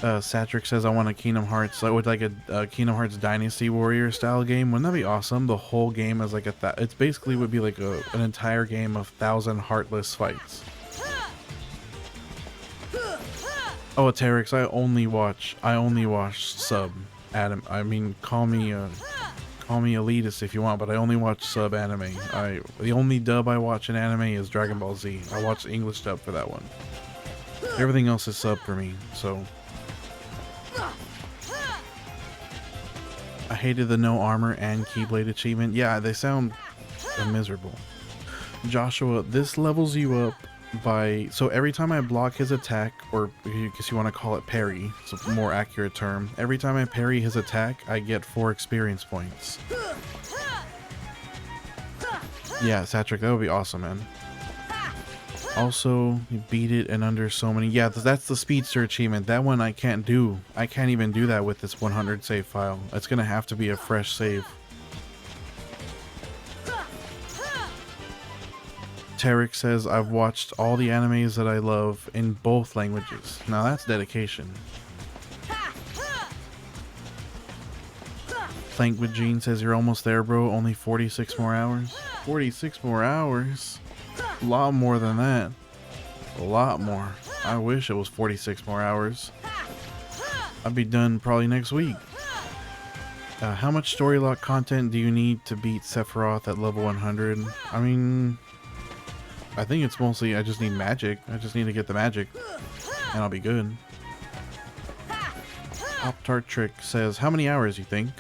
Satric says, I want a Kingdom Hearts, with like a Kingdom Hearts Dynasty Warrior style game. Wouldn't that be awesome? The whole game is like it's basically would be like an entire game of 1,000 heartless fights. Oh, Terex, I only watch sub Adam. I mean, call me elitist if you want, but I only watch sub anime. The only dub I watch in anime is Dragon Ball Z. I watch the English dub for that one. Everything else is sub for me, so. I hated the no armor and Keyblade achievement. Yeah, they sound miserable. Joshua, this levels you up by, so every time I block his attack, or I guess you want to call it parry, it's a more accurate term. Every time I parry his attack, I get 4 experience points. Yeah, Satric, that would be awesome, man. Also, you beat it in under so many. Yeah, that's the Speedster achievement. That one I can't do. I can't even do that with this 100 save file. It's gonna have to be a fresh save. Tarek says, I've watched all the animes that I love in both languages. Now that's dedication. Plank with Gene says, you're almost there, bro. Only 46 more hours. 46 more hours? A lot more than that. A lot more. I wish it was 46 more hours. I'd be done probably next week. How much story lock content do you need to beat Sephiroth at level 100? I mean, I think it's mostly I just need magic. I just need to get the magic and I'll be good. Pop-Tart Trick says, how many hours you think?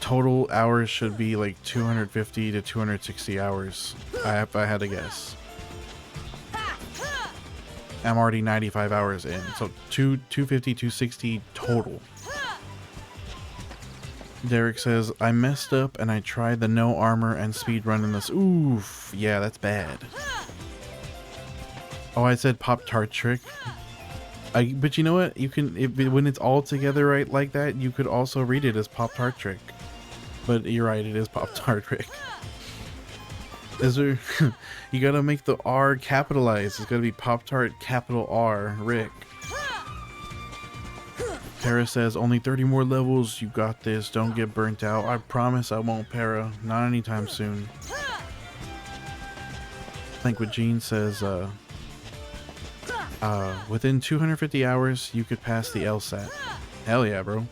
Total hours should be like 250 to 260 hours, if I had to guess. I'm already 95 hours in, so 250, 260 total. Derek says, I messed up and I tried the no armor and speed run in this. Oof, yeah, that's bad. Oh, I said Pop-Tart Trick. But you know what? You can, when it's all together right like that, you could also read it as Pop-Tart Trick. But you're right, it is Pop-Tart Rick. Is there? You gotta make the R capitalized. It's gotta be Pop-Tart capital R Rick. Para says, only 30 more levels. You got this. Don't get burnt out. I promise I won't, Para. Not anytime soon. I think what Gene says, within 250 hours, you could pass the LSAT. Hell yeah, bro.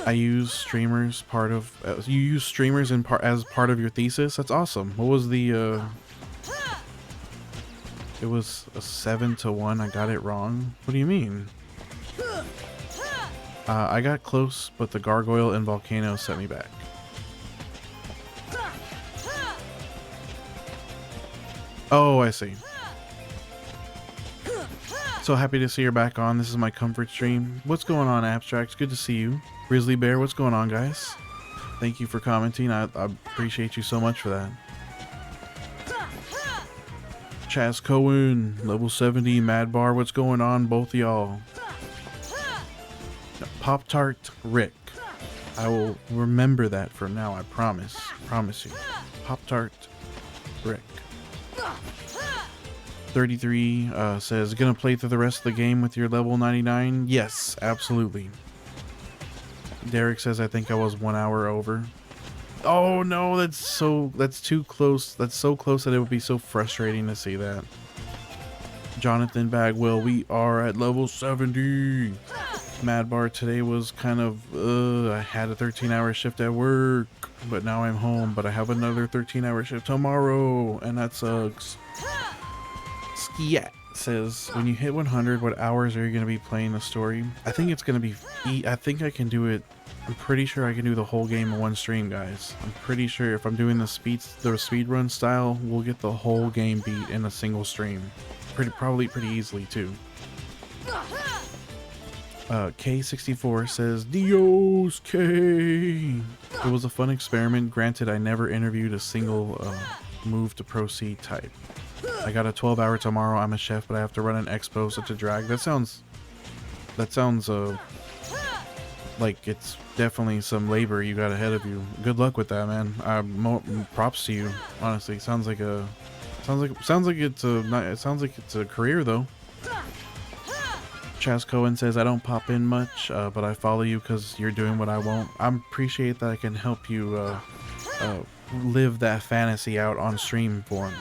I use streamers you use streamers as part of your thesis? That's awesome. What was the, it was a 7-1. I got it wrong. What do you mean? I got close, but the gargoyle and volcano set me back. Oh, I see. So happy to see you're back on. This is my comfort stream. What's going on, Abstracts? Good to see you. Grizzly Bear, what's going on, guys? Thank you for commenting. I appreciate you so much for that. Chaz Cohen, level 70, Mad Bar, what's going on, both of y'all? Pop-Tart Rick. I will remember that from now, I promise. Promise you. Pop-Tart Rick. 33 says, gonna play through the rest of the game with your level 99? Yes, absolutely. Derek says, I think I was 1 hour over. Oh no, that's too close. That's so close that it would be so frustrating to see that. Jonathan Bagwell, we are at level 70. Mad Bar, today was kind of, I had a 13-hour shift at work, but now I'm home, but I have another 13-hour shift tomorrow, and that sucks. Skiat says, when you hit 100, what hours are you going to be playing the story? I think it's going to be, I think I can do it. I'm pretty sure I can do the whole game in one stream, guys. I'm pretty sure if I'm doing the speed run style, we'll get the whole game beat in a single stream. Probably pretty easily too. K64 says, Dios K. It was a fun experiment. Granted, I never interviewed a single move to proceed type. I got a 12-hour tomorrow. I'm a chef, but I have to run an expo, such a drag. That sounds like it's definitely some labor you got ahead of you. Good luck with that, man. Props to you. Honestly, sounds like it's a career though. Chaz Cohen says, I don't pop in much, but I follow you because you're doing what I won't. I appreciate that I can help you live that fantasy out on stream form.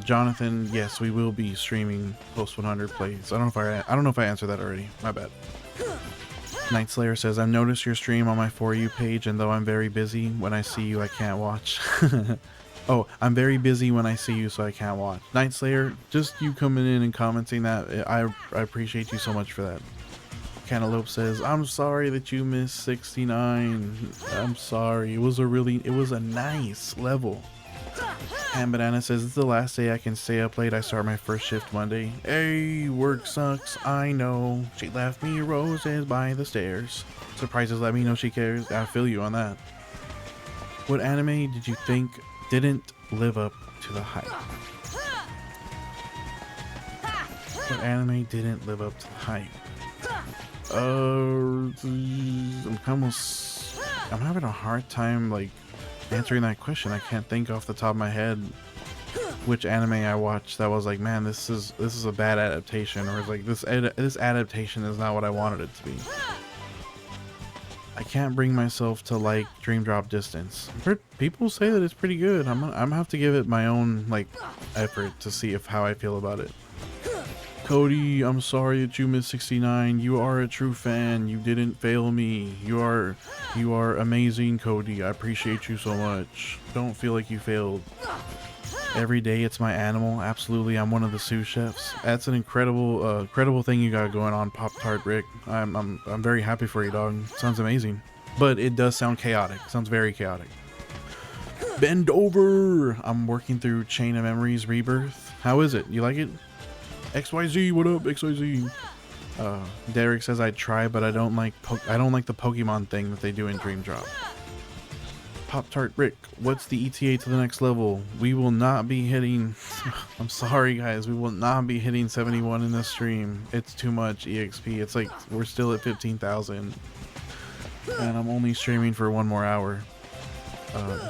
Jonathan, yes, we will be streaming post 100 plays. I don't know if I answered that already. My bad. Night Slayer says, I've noticed your stream on my For You page, and though I'm very busy, when I see you, I can't watch. Oh, I'm very busy when I see you, so I can't watch. Night Slayer, just you coming in and commenting that, I appreciate you so much for that. Cantaloupe says, I'm sorry that you missed 69. I'm sorry. It was a nice level. Ham Banana says, it's the last day I can stay up late. I start my first shift Monday. Hey, work sucks, I know. She left me roses by the stairs. Surprises let me know she cares. I feel you on that. What anime did you think didn't live up to the hype? What anime didn't live up to the hype? I'm having a hard time like answering that question. I can't think off the top of my head which anime I watched that was like, man, this is a bad adaptation, or it's like this adaptation is not what I wanted it to be. I can't bring myself to like Dream Drop Distance. People say that it's pretty good. I'm gonna have to give it my own like effort to see if how I feel about it. Cody, I'm sorry that you missed 69. You are a true fan. You didn't fail me. You are amazing, Cody. I appreciate you so much. Don't feel like you failed. Every day it's my animal. Absolutely, I'm one of the sous chefs. That's an incredible thing you got going on, Pop Tart Rick. I'm very happy for you, dog. Sounds amazing, but it does sound chaotic. Sounds very chaotic. Bend over. I'm working through Chain of Memories Rebirth. How is it? You like it? XYZ, what up, XYZ? Derek says I try, but I don't like the Pokemon thing that they do in Dream Drop. Pop Tart Rick, what's the ETA to the next level? We will not be hitting. I'm sorry, guys. We will not be hitting 71 in this stream. It's too much EXP. It's like we're still at 15,000, and I'm only streaming for 1 more hour.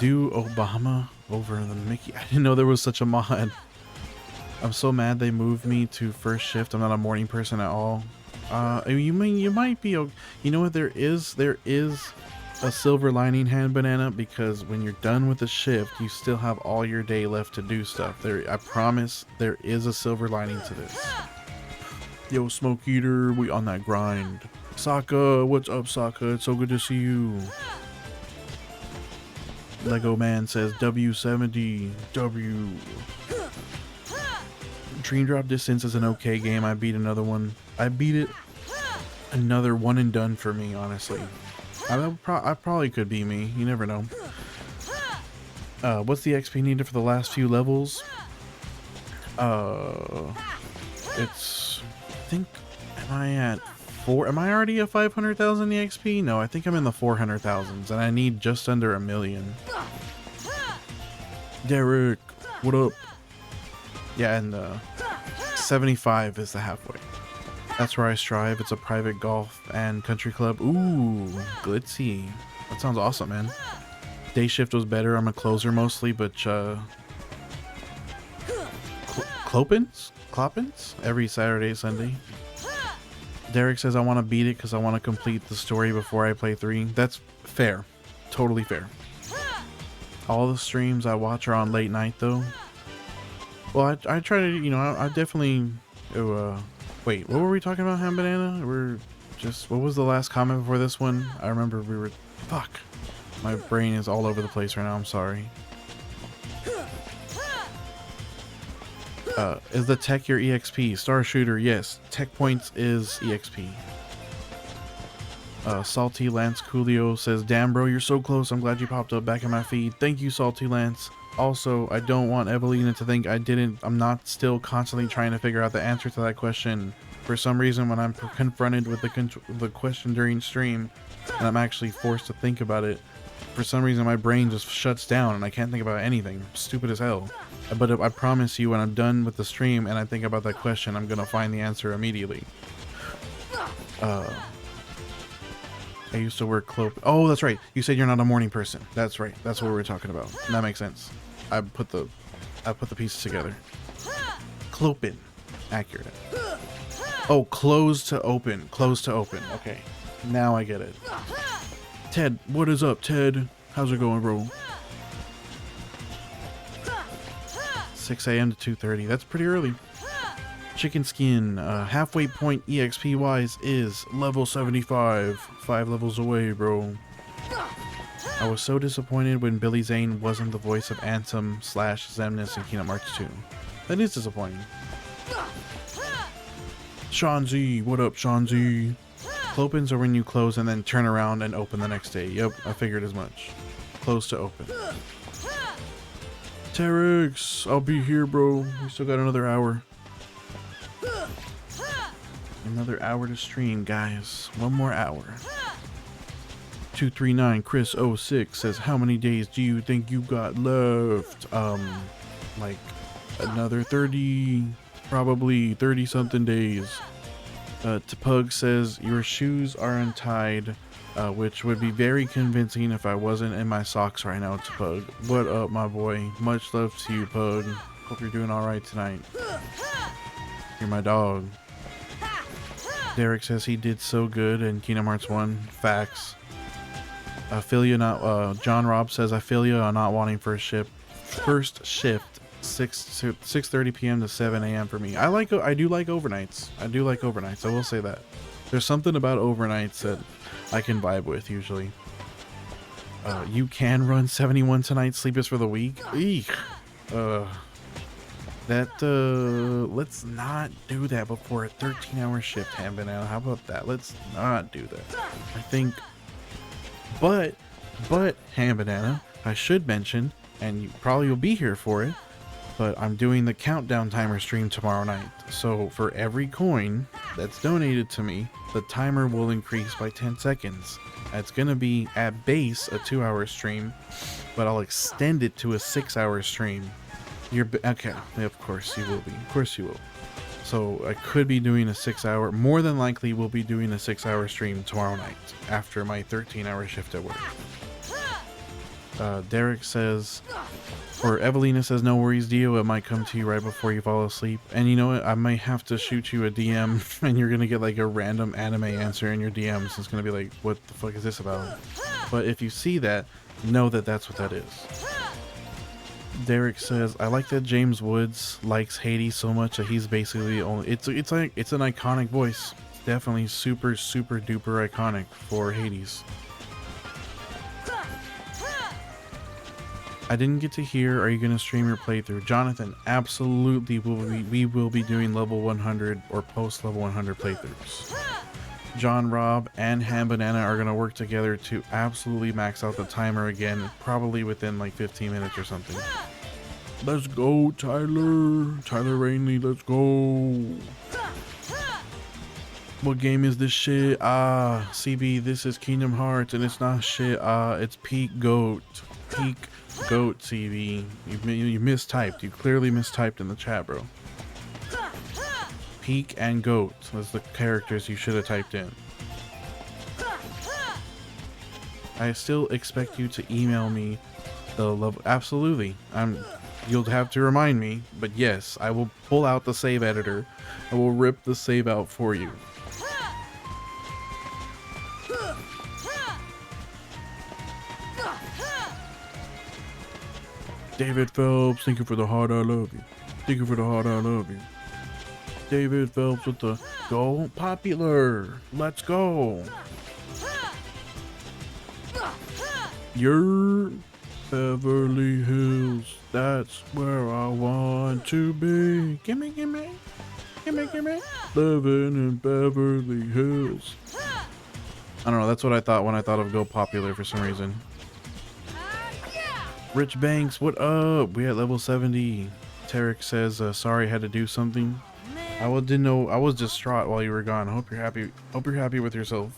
Do Obama over the Mickey? I didn't know there was such a mod. I'm so mad they moved me to first shift. I'm not a morning person at all. You might be. You know what? There is a silver lining, Hand Banana, because when you're done with the shift, you still have all your day left to do stuff. I promise there is a silver lining to this. Yo, Smoke Eater, we on that grind. Sokka, what's up, Sokka? It's so good to see you. Lego Man says W70 W. Dream Drop Distance is an okay game. I beat another one. I beat it. Another one and done for me, honestly. I probably could be me. You never know. What's the XP needed for the last few levels? It's... I think... Am I at 4? Am I already at 500,000 EXP? No, I think I'm in the 400,000s, and I need just under 1 million. Derek, what up? Yeah, and 75 is the halfway. That's where I strive. It's a private golf and country club. Ooh, glitzy. That sounds awesome, man. Day shift was better. I'm a closer mostly, but Cloppins every Saturday, Sunday. Derek says I want to beat it because I want to complete the story before I play 3. That's fair. Totally fair. All the streams I watch are on late night though. Well, I try to, you know, I definitely, wait, what were we talking about, Ham Banana? What was the last comment before this one? I remember we were, fuck. My brain is all over the place right now, I'm sorry. Is the tech your EXP? Star Shooter, yes. Tech points is EXP. Salty Lance Coolio says, damn bro, you're so close. I'm glad you popped up back in my feed. Thank you, Salty Lance. Also, I don't want Evelina to think I'm not still constantly trying to figure out the answer to that question. For some reason, when I'm confronted with the question during stream, and I'm actually forced to think about it, for some reason my brain just shuts down and I can't think about anything. Stupid as hell. But I promise you, when I'm done with the stream and I think about that question, I'm gonna find the answer immediately. I used to work Oh, that's right. You said you're not a morning person. That's right. That's what we were talking about. That makes sense. I put the pieces together. Clopin. Accurate. Oh, close to open. Close to open. Okay. Now I get it. Ted, what is up, Ted? How's it going, bro? 6 a.m. to 2:30. That's pretty early. Chicken Skin, halfway point EXP wise is level 75. 5 levels away, bro. I was so disappointed when Billy Zane wasn't the voice of Ansem / Zemnis in Kingdom Hearts 2. That is disappointing. Sean Z, what up, Sean Z? Clopins are when you close and then turn around and open the next day. Yep, I figured as much. Close to open. Terex, I'll be here, bro. We still got another hour. Another hour to stream, guys. 1 more hour. 239 Chris 06 says, how many days do you think you got left? Like another 30, probably 30 something days. Tpug says, your shoes are untied, which would be very convincing if I wasn't in my socks right now, Tpug. What up, my boy? Much love to you, Pug. Hope you're doing alright tonight. You're my dog. Derek says he did so good in Kingdom Hearts 1. Facts. I feel you not. John Robb says, I feel you on not wanting first shift. 6:30 p.m. to 7 a.m. for me. I do like overnights. I will say that. There's something about overnights that I can vibe with usually. You can run 71 tonight. Sleep is for the week. Eek. Let's not do that before a 13-hour shift, Ham Banana. How about that? Let's not do that. I think, but Ham Banana, I should mention, and you probably will be here for it, but I'm doing the countdown timer stream tomorrow night. So for every coin that's donated to me, the timer will increase by 10 seconds. It's gonna be at base a 2-hour stream, but I'll extend it to a 6-hour stream. Okay, of course you will be. Of course you will. So I could be doing a 6-hour. More than likely, we'll be doing a 6-hour stream tomorrow night after my 13-hour shift at work. Derek says, or Evelina says, no worries, Dio. It might come to you right before you fall asleep. And you know what? I might have to shoot you a DM, and you're gonna get like a random anime answer in your DMs. It's gonna be like, what the fuck is this about? But if you see that, know that that's what that is. Derek says, I like that James Woods likes Hades so much that he's basically the only. It's an iconic voice. It's definitely super duper iconic for Hades. I didn't get to hear. Are you gonna stream your playthrough, Jonathan? Absolutely, we will be doing level 100 or post level 100 playthroughs. John Robb and Ham Banana are gonna work together to absolutely max out the timer again, probably within like 15 minutes or something. Let's go, Tyler Rainley, let's go. What game is this shit? CB, this is Kingdom Hearts, and it's not shit. It's Peak Goat, CB. You mistyped. You clearly mistyped in the chat, bro. Peak and Goat was the characters you should have typed in. I still expect you to email me the level. Absolutely. You'll have to remind me, but yes, I will pull out the save editor. I will rip the save out for you. David Phelps, thank you for the heart, I love you. Thank you for the heart, I love you. David Phelps with the go popular. Let's go. You're Beverly Hills. That's where I want to be. Gimme. Living in Beverly Hills. I don't know. That's what I thought when I thought of go popular for some reason. Rich Banks, what up? We at level 70. Tarek says, sorry, I had to do something. Didn't know. I was distraught while you were gone. I hope you're happy. Hope you're happy with yourself.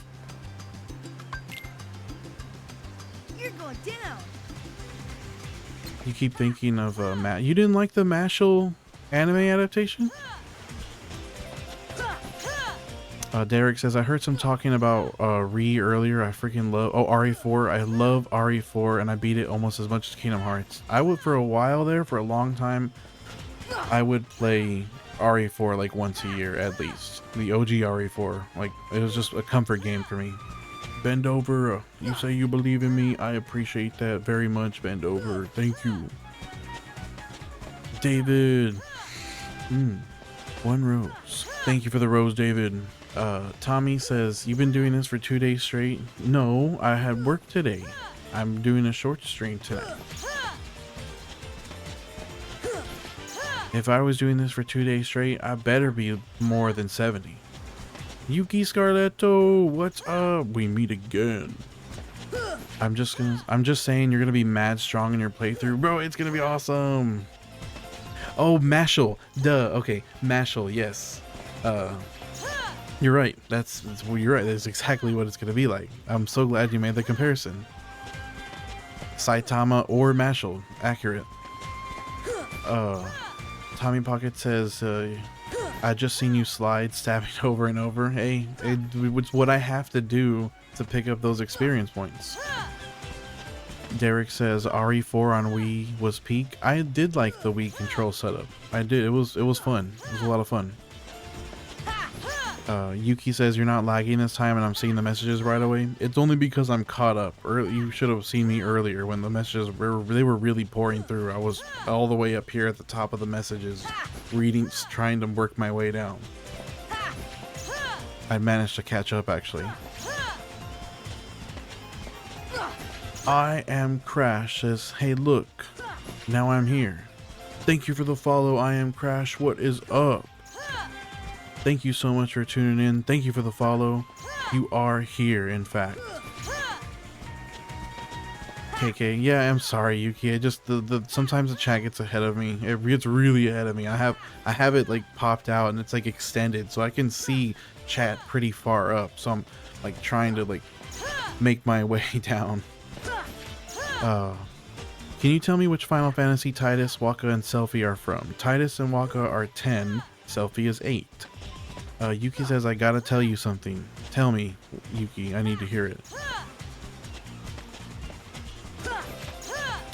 You're going down. You keep thinking of you didn't like the Mashal anime adaptation? Derek says, I heard some talking about Re earlier. I freaking love RE4. I love RE4 and I beat it almost as much as Kingdom Hearts. I would for a while there, for a long time, I would play RE4 like once a year at least. The OG RE4. Like, it was just a comfort game for me. Bend over. You say you believe in me. I appreciate that very much. Bend over. Thank you. David. One rose. Thank you for the rose, David. Tommy says, you've been doing this for 2 days straight? No, I had work today. I'm doing a short stream tonight. If I was doing this for 2 days straight, I better be more than 70. Yuki Scarletto, what's up? We meet again. I'm just saying you're gonna be mad strong in your playthrough. Bro, it's gonna be awesome. Oh, Mashal. Duh. Okay, Mashal, yes. You're right. You're right. That's exactly what it's gonna be like. I'm so glad you made the comparison. Saitama or Mashal. Accurate. Tommy Pocket says, I just seen you slide, stabbing over and over. Hey, it's what I have to do to pick up those experience points. Derek says RE4 on Wii was peak. I did like the Wii control setup. I did. It was fun. It was a lot of fun. Yuki says you're not lagging this time and I'm seeing the messages right away. It's only because I'm caught up. You should have seen me earlier when the messages were really pouring through. I was all the way up here at the top of the messages, reading, trying to work my way down. I managed to catch up actually. I am Crash says, hey look, now I'm here. Thank you for the follow. I am Crash. What is up? Thank you so much for tuning in. Thank you for the follow. You are here, in fact. KK, yeah, I'm sorry, Yuki. I just sometimes the chat gets ahead of me. It gets really ahead of me. I have it like popped out and it's like extended, so I can see chat pretty far up. So I'm like trying to like make my way down. Can you tell me which Final Fantasy Titus, Waka, and Selfie are from? Titus and Waka are 10. Selfie is 8. Yuki says, I gotta tell you something. Tell me, Yuki. I need to hear it.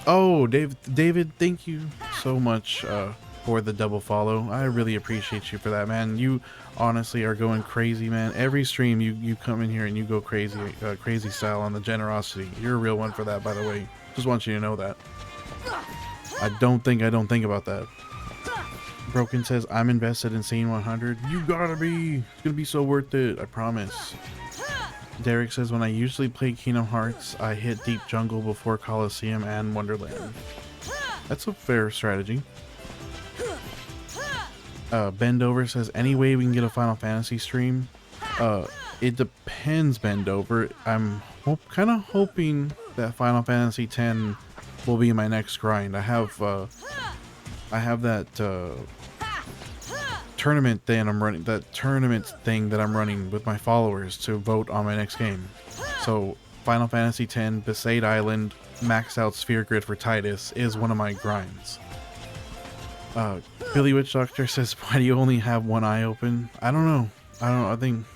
Oh, David, thank you so much for the double follow. I really appreciate you for that, man. You honestly are going crazy, man. Every stream you come in here and you go crazy, crazy style on the generosity. You're a real one for that, by the way. Just want you to know that. I don't think about that. Broken says, I'm invested in seeing 100. You gotta be. It's gonna be so worth it. I promise. Derek says, when I usually play Kingdom Hearts, I hit Deep Jungle before Coliseum and Wonderland. That's a fair strategy. Bendover says, any way we can get a Final Fantasy stream? It depends, Bendover. I'm kind of hoping that Final Fantasy X will be my next grind. I have that tournament thing I'm running, that I'm running with my followers to vote on my next game. So Final Fantasy X, Besaid Island, maxed out Sphere Grid for Titus is one of my grinds. Billy Witch Doctor says, why do you only have one eye open? I don't know. I think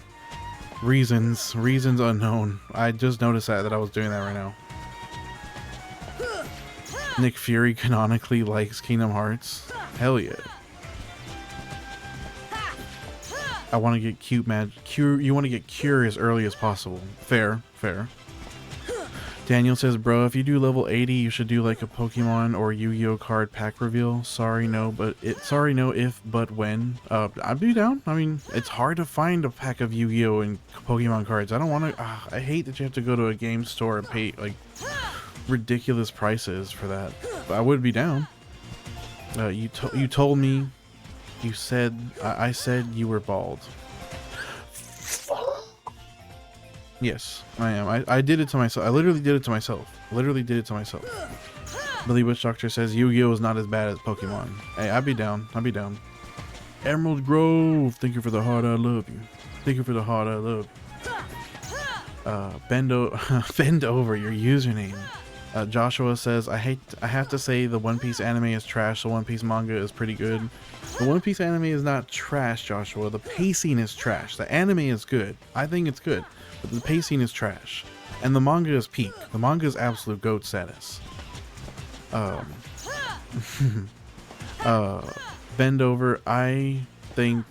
reasons unknown. I just noticed that I was doing that right now. Nick Fury canonically likes Kingdom Hearts. Hell yeah. I want to get you want to get cure as early as possible. Fair. Daniel says, bro, if you do level 80, you should do like a Pokemon or Yu-Gi-Oh card pack reveal. Sorry, no if, but when. I'd be down. I mean, it's hard to find a pack of Yu-Gi-Oh and Pokemon cards. I don't want to, I hate that you have to go to a game store and pay like ridiculous prices for that. But I would be down. You told me, you said, I said you were bald. Yes, I am. I did it to myself. I literally did it to myself. Billy Witch Doctor says Yu-Gi-Oh is not as bad as Pokemon. Hey, I'd be down. Emerald Grove, thank you for the heart. I love you. Bend over your username. Joshua says, I have to say the One Piece anime is trash. The One Piece manga is pretty good. The One Piece anime is not trash, Joshua. The pacing is trash. The anime is good. I think it's good. But the pacing is trash. And the manga is peak. The manga is absolute GOAT status. Bend over. I think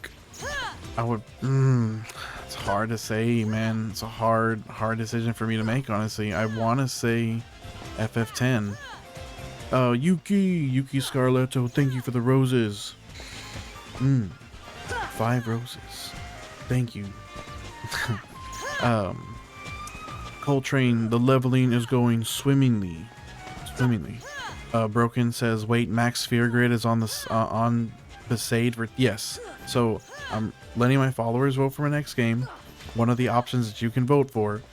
I would... it's hard to say, man. It's a hard decision for me to make, honestly. I want to say FF10. Yuki Scarletto, thank you for the roses. 5 roses. Thank you. Coltrane, the leveling is going swimmingly. Broken says, wait, max sphere grid is on the on Besaid for... Yes. So I'm letting my followers vote for my next game. One of the options that you can vote for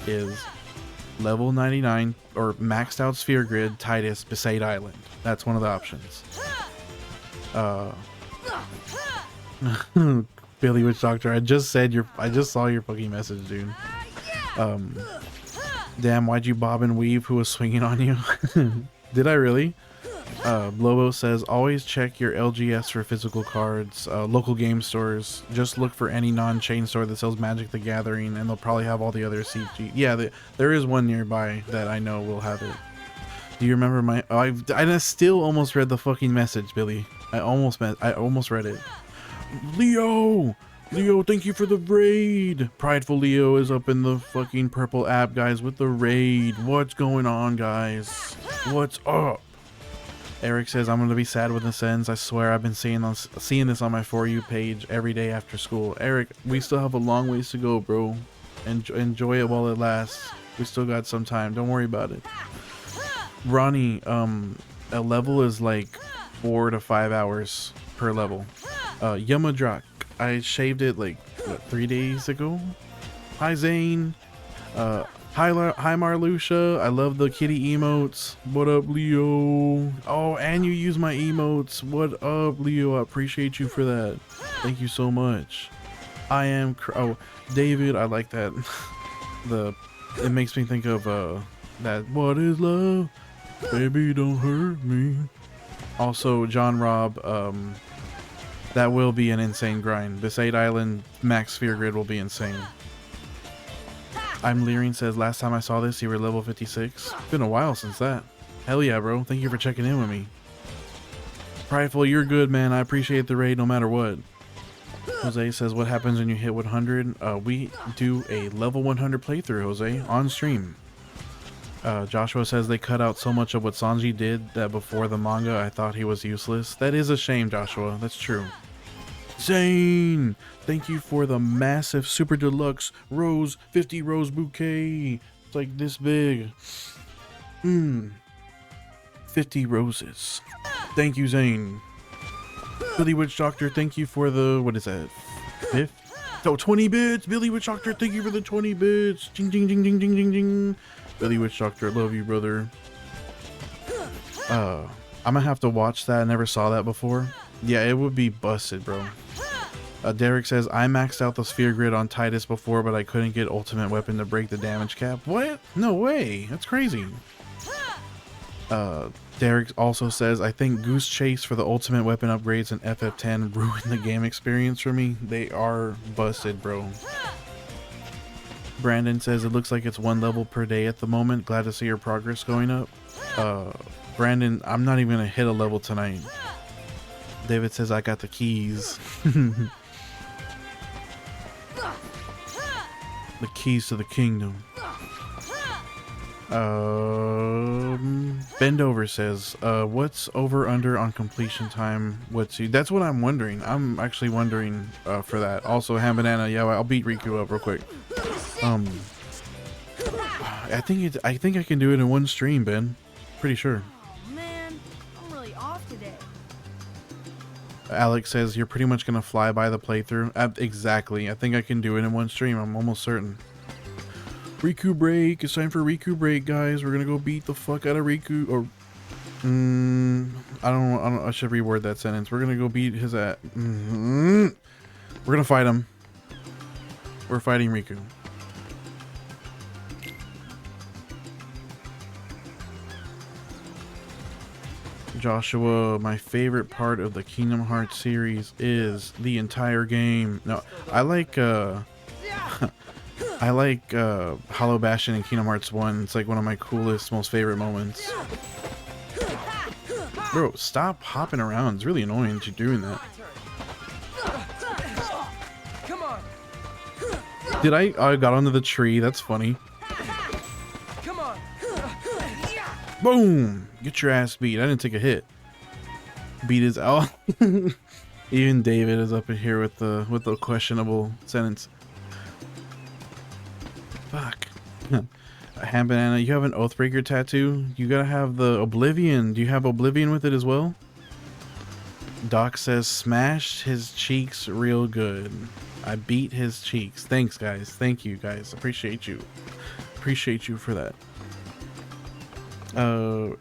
is level 99 or maxed out sphere grid Titus Besaid Island. That's one of the options. Billy Witch Doctor, I just saw your fucking message, dude. Damn, why'd you bob and weave? Who was swinging on you? Did I really? Lobo says, always check your LGS for physical cards. Local game stores, just look for any non-chain store that sells Magic the Gathering, and they'll probably have all the other CG. Yeah, there is one nearby that I know will have it. Do you remember my... I still almost read the fucking message, Billy. I almost read it. Leo! Leo, thank you for the raid. Prideful Leo is up in the fucking purple app, guys, with the raid. What's going on, guys? What's up? Eric says, I'm gonna be sad when this ends. I swear I've been seeing this on my For You page every day after school. Eric, we still have a long ways to go, bro. Enjoy it while it lasts. We still got some time. Don't worry about it. Ronnie, a level is like 4 to 5 hours per level. Yamadrak, I shaved it like, what, 3 days ago? Hi, Zane. Hi Marluxia, I love the kitty emotes. What up, Leo? Oh, and you use my emotes. What up, Leo? I appreciate you for that. Thank you so much. I am oh, David, I like that. It makes me think of that what is love? Baby, don't hurt me. Also, John Robb, that will be an insane grind. This 8 island max sphere grid will be insane. I'm Leering says, last time I saw this, you were level 56. Been a while since that. Hell yeah, bro. Thank you for checking in with me. Prideful, you're good, man. I appreciate the raid no matter what. Jose says, what happens when you hit 100? We do a level 100 playthrough, Jose, on stream. Joshua says they cut out so much of what Sanji did that before the manga I thought he was useless. That is a shame, Joshua. That's true. Zane, thank you for the massive super deluxe 50 rose bouquet. It's like this big. 50 roses. Thank you, Zane. Billy Witch Doctor, thank you for the, what is that, 5th? Oh, 20 bits. Billy Witch Doctor, thank you for the 20 bits. Ding, ding, ding, ding, ding, ding, ding. Billy Witch Doctor, love you, brother. I'm gonna have to watch that. I never saw that before. Yeah, it would be busted, bro. Derek says, I maxed out the sphere grid on Titus before, but I couldn't get ultimate weapon to break the damage cap. What? No way. That's crazy. Derek also says, I think Goose Chase for the ultimate weapon upgrades and FF10 ruined the game experience for me. They are busted, bro. Brandon says, it looks like it's 1 level per day at the moment. Glad to see your progress going up. Brandon, I'm not even gonna hit a level tonight. David says, I got the keys. The keys to the kingdom. Bendover says, what's over under on completion time? That's what I'm wondering. I'm actually wondering for that. Also, Ham Banana, yeah, I'll beat Riku up real quick. I think I can do it in 1 stream, Ben. Pretty sure. Oh man, I'm really off today. Alex says, you're pretty much gonna fly by the playthrough. Exactly. I think I can do it in 1 stream. I'm almost certain. Riku break. It's time for Riku break, guys. We're gonna go beat the fuck out of Riku. Or, I should reword that sentence. We're gonna go beat his ass. We're gonna fight him. We're fighting Riku. Joshua, my favorite part of the Kingdom Hearts series is the entire game. No, I like I like Hollow Bastion in Kingdom Hearts 1. It's like one of my coolest, most favorite moments. Bro, stop hopping around. It's really annoying that you're doing that. Did I got onto the tree? That's funny. Boom! Get your ass beat. I didn't take a hit. Beat his out. Even David is up in here with the questionable sentence. Fuck. Ham Banana, you have an Oathbreaker tattoo? You gotta have the Oblivion. Do you have Oblivion with it as well? Doc says, smashed his cheeks real good. I beat his cheeks. Thanks, guys. Thank you, guys. Appreciate you. Appreciate you for that.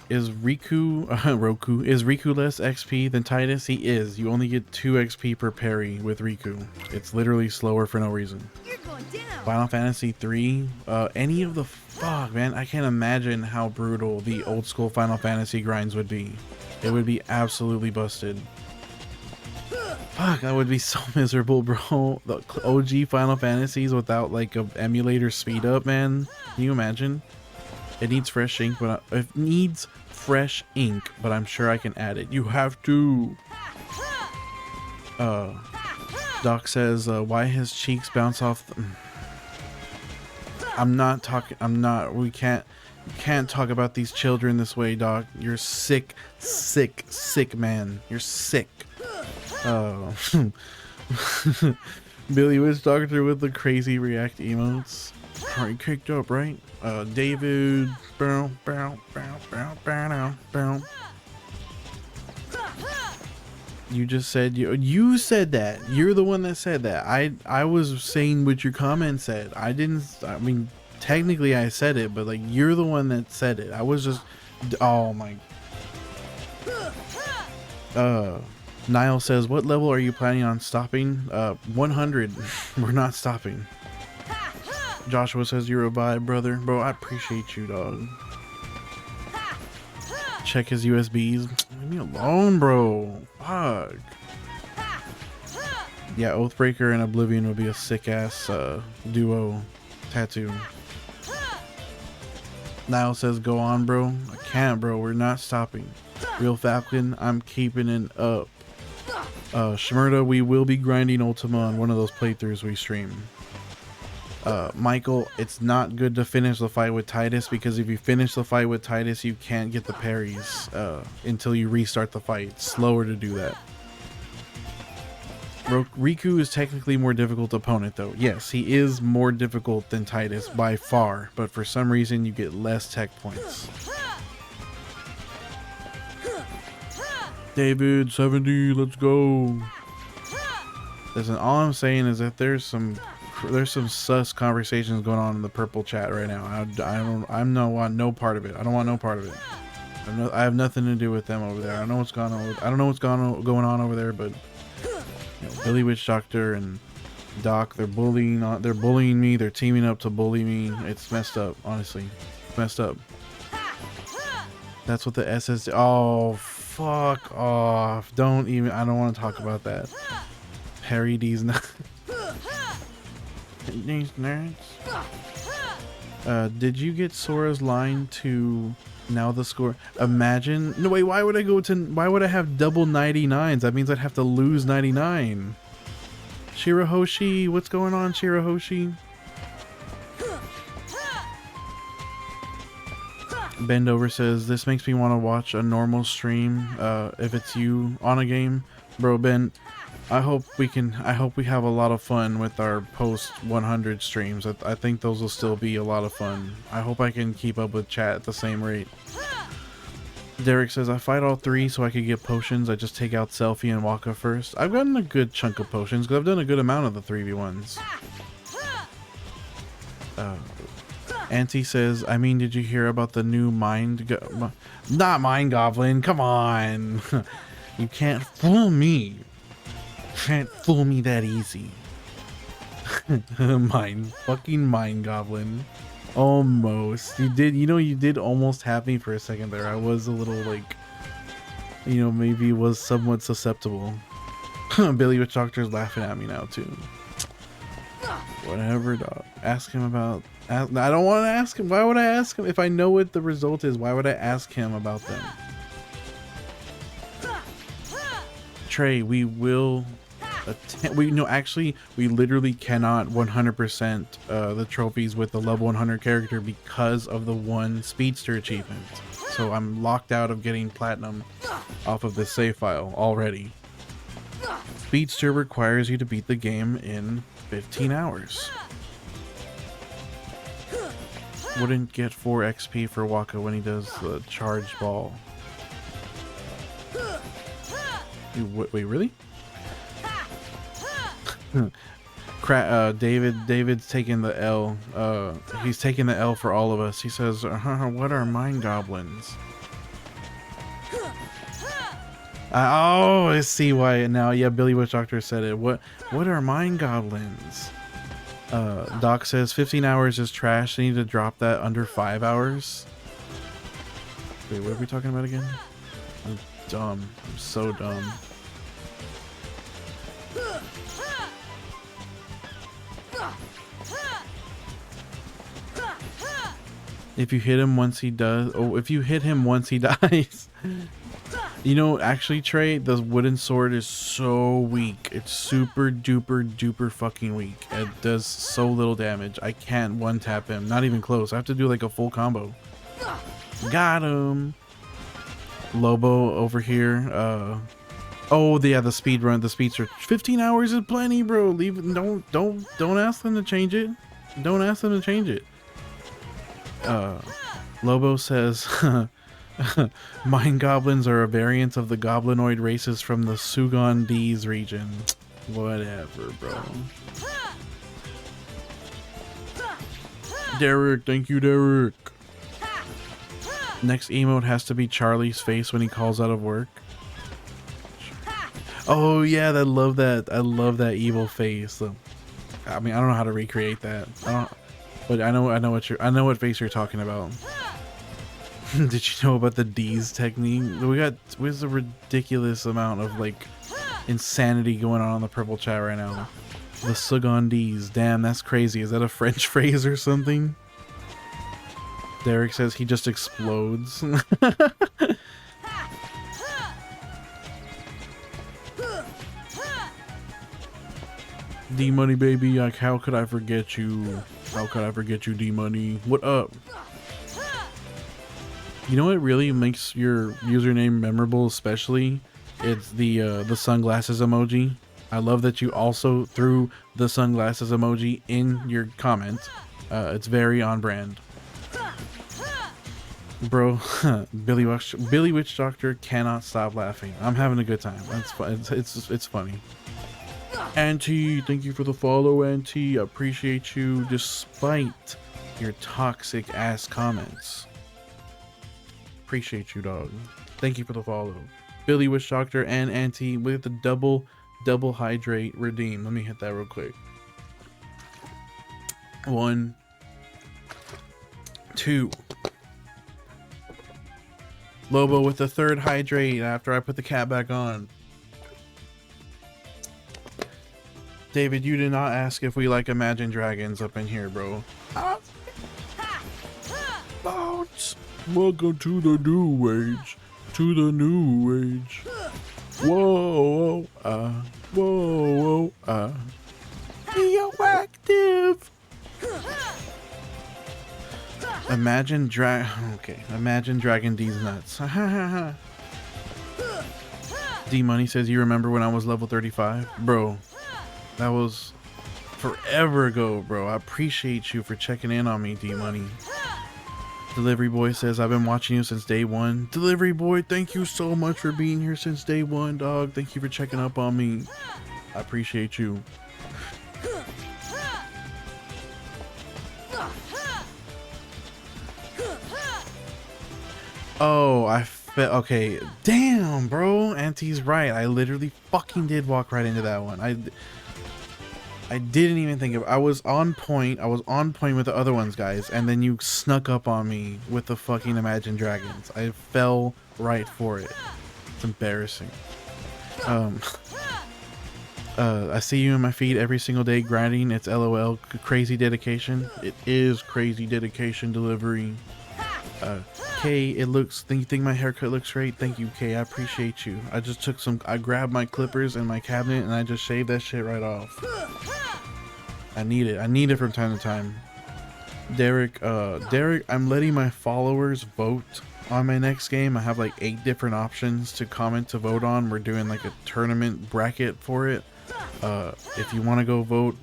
Is Riku Roku, is Riku less XP than Titus? He is. You only get 2 XP per parry with Riku. It's literally slower for no reason. You're going down. Final Fantasy 3, any of the fuck, man, I can't imagine how brutal the old school Final Fantasy grinds would be. It would be absolutely busted. Fuck, that would be so miserable, bro. The OG Final Fantasies without like a emulator speed up, man. Can you imagine? It needs fresh ink, but it needs fresh ink, but I'm sure I can add it. You have to. Doc says, why his cheeks bounce off I'm not talking, we can't talk about these children this way, Doc. You're sick, sick, sick man. You're sick. Oh. Billy Witch Doctor with the crazy react emotes. Already kicked up, right? David. Bow, bow, bow, bow, bow, bow. You just said you said that. You're the one that said that. I was saying what your comment said. I mean, technically I said it, but like you're the one that said it. I was just, oh my. Niall says, what level are you planning on stopping? 100. We're not stopping. Joshua says, you're a vibe, brother. Bro, I appreciate you, dog. Check his USBs. Leave me alone, bro. Fuck. Yeah, Oathbreaker and Oblivion would be a sick-ass duo tattoo. Niall says, go on, bro. I can't, bro. We're not stopping. Real Falcon, I'm keeping it up. Shmurda, we will be grinding Ultima on one of those playthroughs we stream. Michael, it's not good to finish the fight with Titus, because if you finish the fight with Titus, you can't get the parries until you restart the fight. It's slower to do that. Riku is technically more difficult opponent, though. Yes, he is more difficult than Titus by far, but for some reason you get less tech points. David 70, let's go. Listen, all I'm saying is that there's some sus conversations going on in the purple chat right now. I don't want no part of it. I don't want no part of it. I have nothing to do with them over there. I don't know what's going on. I don't know what's going on over there, but you know, Billy Witch Doctor and Doc, they're bullying me. They're teaming up to bully me. It's messed up, honestly. It's messed up. That's what the SS. Oh, fuck off! Don't even. I don't want to talk about that. Harry D's not. These nerds. Did you get Sora's line to now the score? Imagine. No wait. Why would I go to? Why would I have double 99s? That means I'd have to lose 99. Shirahoshi, what's going on, Shirahoshi? Bendover says this makes me want to watch a normal stream. If it's you on a game, bro. Ben, I hope we have a lot of fun with our post 100 streams. I think those will still be a lot of fun. I hope I can keep up with chat at the same rate. Derek says I fight all three so I could get potions. I just take out Selfie and Waka first. I've gotten a good chunk of potions because I've done a good amount of the 3v1s. Auntie says, I mean, did you hear about the new not Mind Goblin? Come on. You can't fool me. Can't fool me that easy. Fucking Mind Goblin. Almost. You did almost have me for a second there. I was a little like, maybe was somewhat susceptible. Billy Witch Doctor's laughing at me now too. Whatever, dog. Ask him about. I don't want to ask him. Why would I ask him if I know what the result is? Why would I ask him about them? Trey, we will. We literally cannot 100% the trophies with the level 100 character because of the one speedster achievement. So I'm locked out of getting platinum off of this save file already. Speedster requires you to beat the game in 15 hours. Wouldn't get 4 XP for Waka when he does the charge ball. Wait, really? David's taking the L. He's taking the L for all of us. He says, what are Mind Goblins? I see why now. Yeah, Billy Witch Doctor said it. What are Mind Goblins? Doc says 15 hours is trash. They need to drop that under 5 hours. Wait, what are we talking about again? I'm dumb. I'm so dumb. If you hit him once he does, if you hit him once he dies. You know, actually, Trey, the wooden sword is so weak. It's super duper duper fucking weak. It does so little damage. I can't one tap him. Not even close. I have to do like a full combo. Got him. Lobo over here. Oh yeah, the speed run. The speed search. 15 hours is plenty, bro. Leave. Don't ask them to change it. Don't ask them to change it. Lobo says. Mind goblins are a variant of the goblinoid races from the Sugandese region. Whatever, bro. Derek, thank you, Derek. Next emote has to be Charlie's face when he calls out of work. Oh yeah, I love that. I love that evil face. So, I mean, I don't know how to recreate that. But I know what face you're talking about. Did you know about the D's technique? There's a ridiculous amount of like insanity going on in the purple chat right now. The Sugon D's. Damn, that's crazy. Is that a French phrase or something? Derek says he just explodes. D Money baby, like how could I forget you? How could I forget you, D Money? What up? You know what really makes your username memorable, especially? It's the sunglasses emoji. I love that you also threw the sunglasses emoji in your comment. It's very on brand. Bro, Billy Witch Doctor cannot stop laughing. I'm having a good time. It's fun. It's funny. Auntie, thank you for the follow, Auntie. I appreciate you despite your toxic ass comments. Appreciate you, dog. Thank you for the follow. Billy Witch Doctor and Auntie with the double hydrate redeem. Let me hit that real quick. 1, 2. Lobo with the third hydrate after I put the cap back on. David, you did not ask if we like Imagine Dragons up in here, bro. Bounce. Welcome to the new age. To the new age. Whoa, whoa, be active. Imagine Dragon D's nuts. D Money says, you remember when I was level 35? Bro, that was forever ago, bro. I appreciate you for checking in on me, D Money. Delivery Boy says, I've been watching you since day one. Delivery Boy, thank you so much for being here since day one, dog. Thank you for checking up on me. I appreciate you. Oh, okay. Damn, bro. Auntie's right. I literally fucking did walk right into that one. I didn't even think of it. I was on point. I was on point with the other ones, guys. And then you snuck up on me with the fucking Imagine Dragons. I fell right for it. It's embarrassing. I see you in my feed every single day grinding. It's LOL. Crazy dedication. It is crazy dedication. Delivery. Kay, you think my haircut looks great? Thank you, Kay. I appreciate you. I grabbed my clippers in my cabinet and I just shaved that shit right off. I need it from time to time. Derek, I'm letting my followers vote on my next game. I have like 8 different options to comment to vote on. We're doing like a tournament bracket for it. If you want to go vote,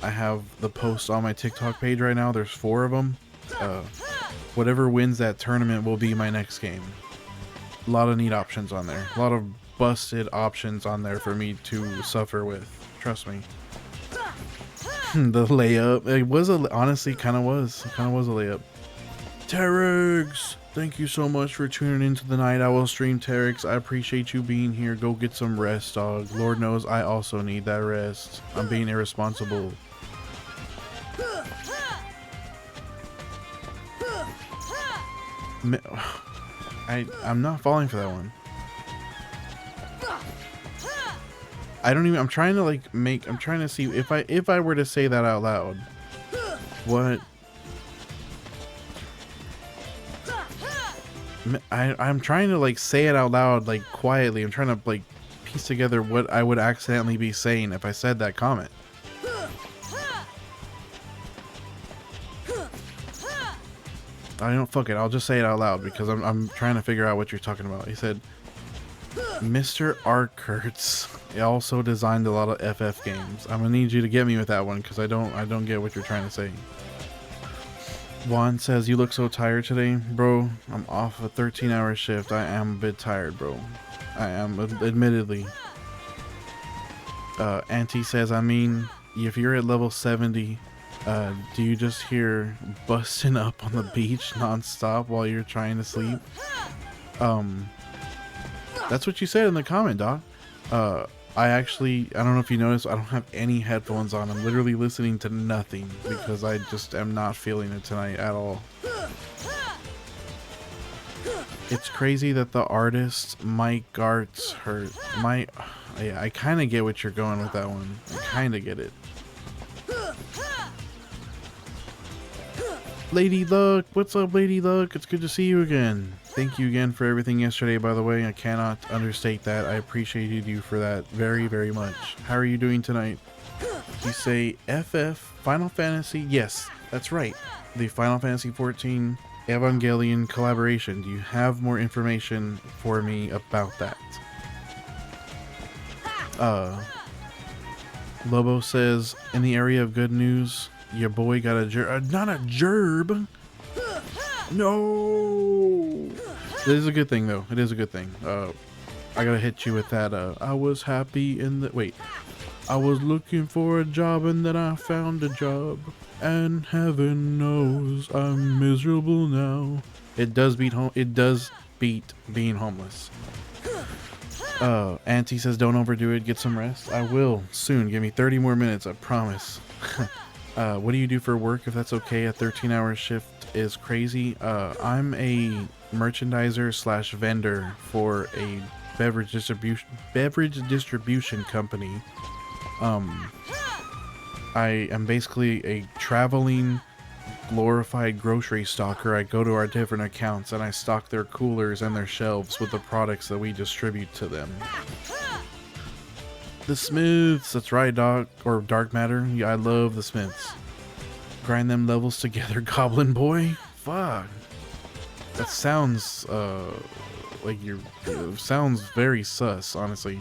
I have the post on my TikTok page right now. There's 4 of them. Whatever wins that tournament will be my next game. A lot of neat options on there. A lot of busted options on there for me to suffer with. Trust me. The layup. It was honestly kind of was a layup. Terex, thank you so much for tuning into the Night Owl stream, Terex. I appreciate you being here. Go get some rest, dog. Lord knows I also need that rest. I'm being irresponsible. I'm not falling for that one. I'm trying to see if I were to say that out loud. What? I'm trying to like say it out loud, like quietly. I'm trying to like piece together what I would accidentally be saying if I said that comment. I don't, fuck it. I'll just say it out loud because I'm trying to figure out what you're talking about. He said, Mr. Kurtz also designed a lot of FF games. I'm gonna need you to get me with that one because I don't get what you're trying to say. Juan says, you look so tired today, bro. I'm off a 13-hour shift. I am a bit tired, bro. I am, admittedly. Auntie says, I mean, if you're at level 70, do you just hear busting up on the beach non-stop while you're trying to sleep? That's what you said in the comment, Doc. I don't know if you noticed, I don't have any headphones on. I'm literally listening to nothing because I just am not feeling it tonight at all. It's crazy that the artist Mike Gartz hurt. Yeah, I kind of get what you're going with that one. I kind of get it. Lady Luck, what's up, Lady Luck? It's good to see you again. Thank you again for everything yesterday, by the way. I cannot understate that. I appreciated you for that very, very much. How are you doing tonight? You say FF Final Fantasy? Yes, that's right. The Final Fantasy 14 Evangelion collaboration. Do you have more information for me about that? Lobo says, in the area of good news, your boy got a not a gerb. No. It is a good thing, though. It is a good thing. I gotta hit you with that. I was happy in the wait. I was looking for a job and then I found a job, and heaven knows I'm miserable now. It does beat home. It does beat being homeless. Auntie says, don't overdo it. Get some rest. I will soon. Give me 30 more minutes. I promise. What do you do for work, if that's okay? A 13-hour shift is crazy. I'm a merchandiser slash vendor for a beverage distribution company. I am basically a traveling glorified grocery stocker. I go to our different accounts and I stock their coolers and their shelves with the products that we distribute to them. The Smiths, that's right, Doc, or Dark Matter. Yeah, I love the Smiths. Grind them levels together, Goblin Boy. Fuck. That sounds like sounds very sus, honestly.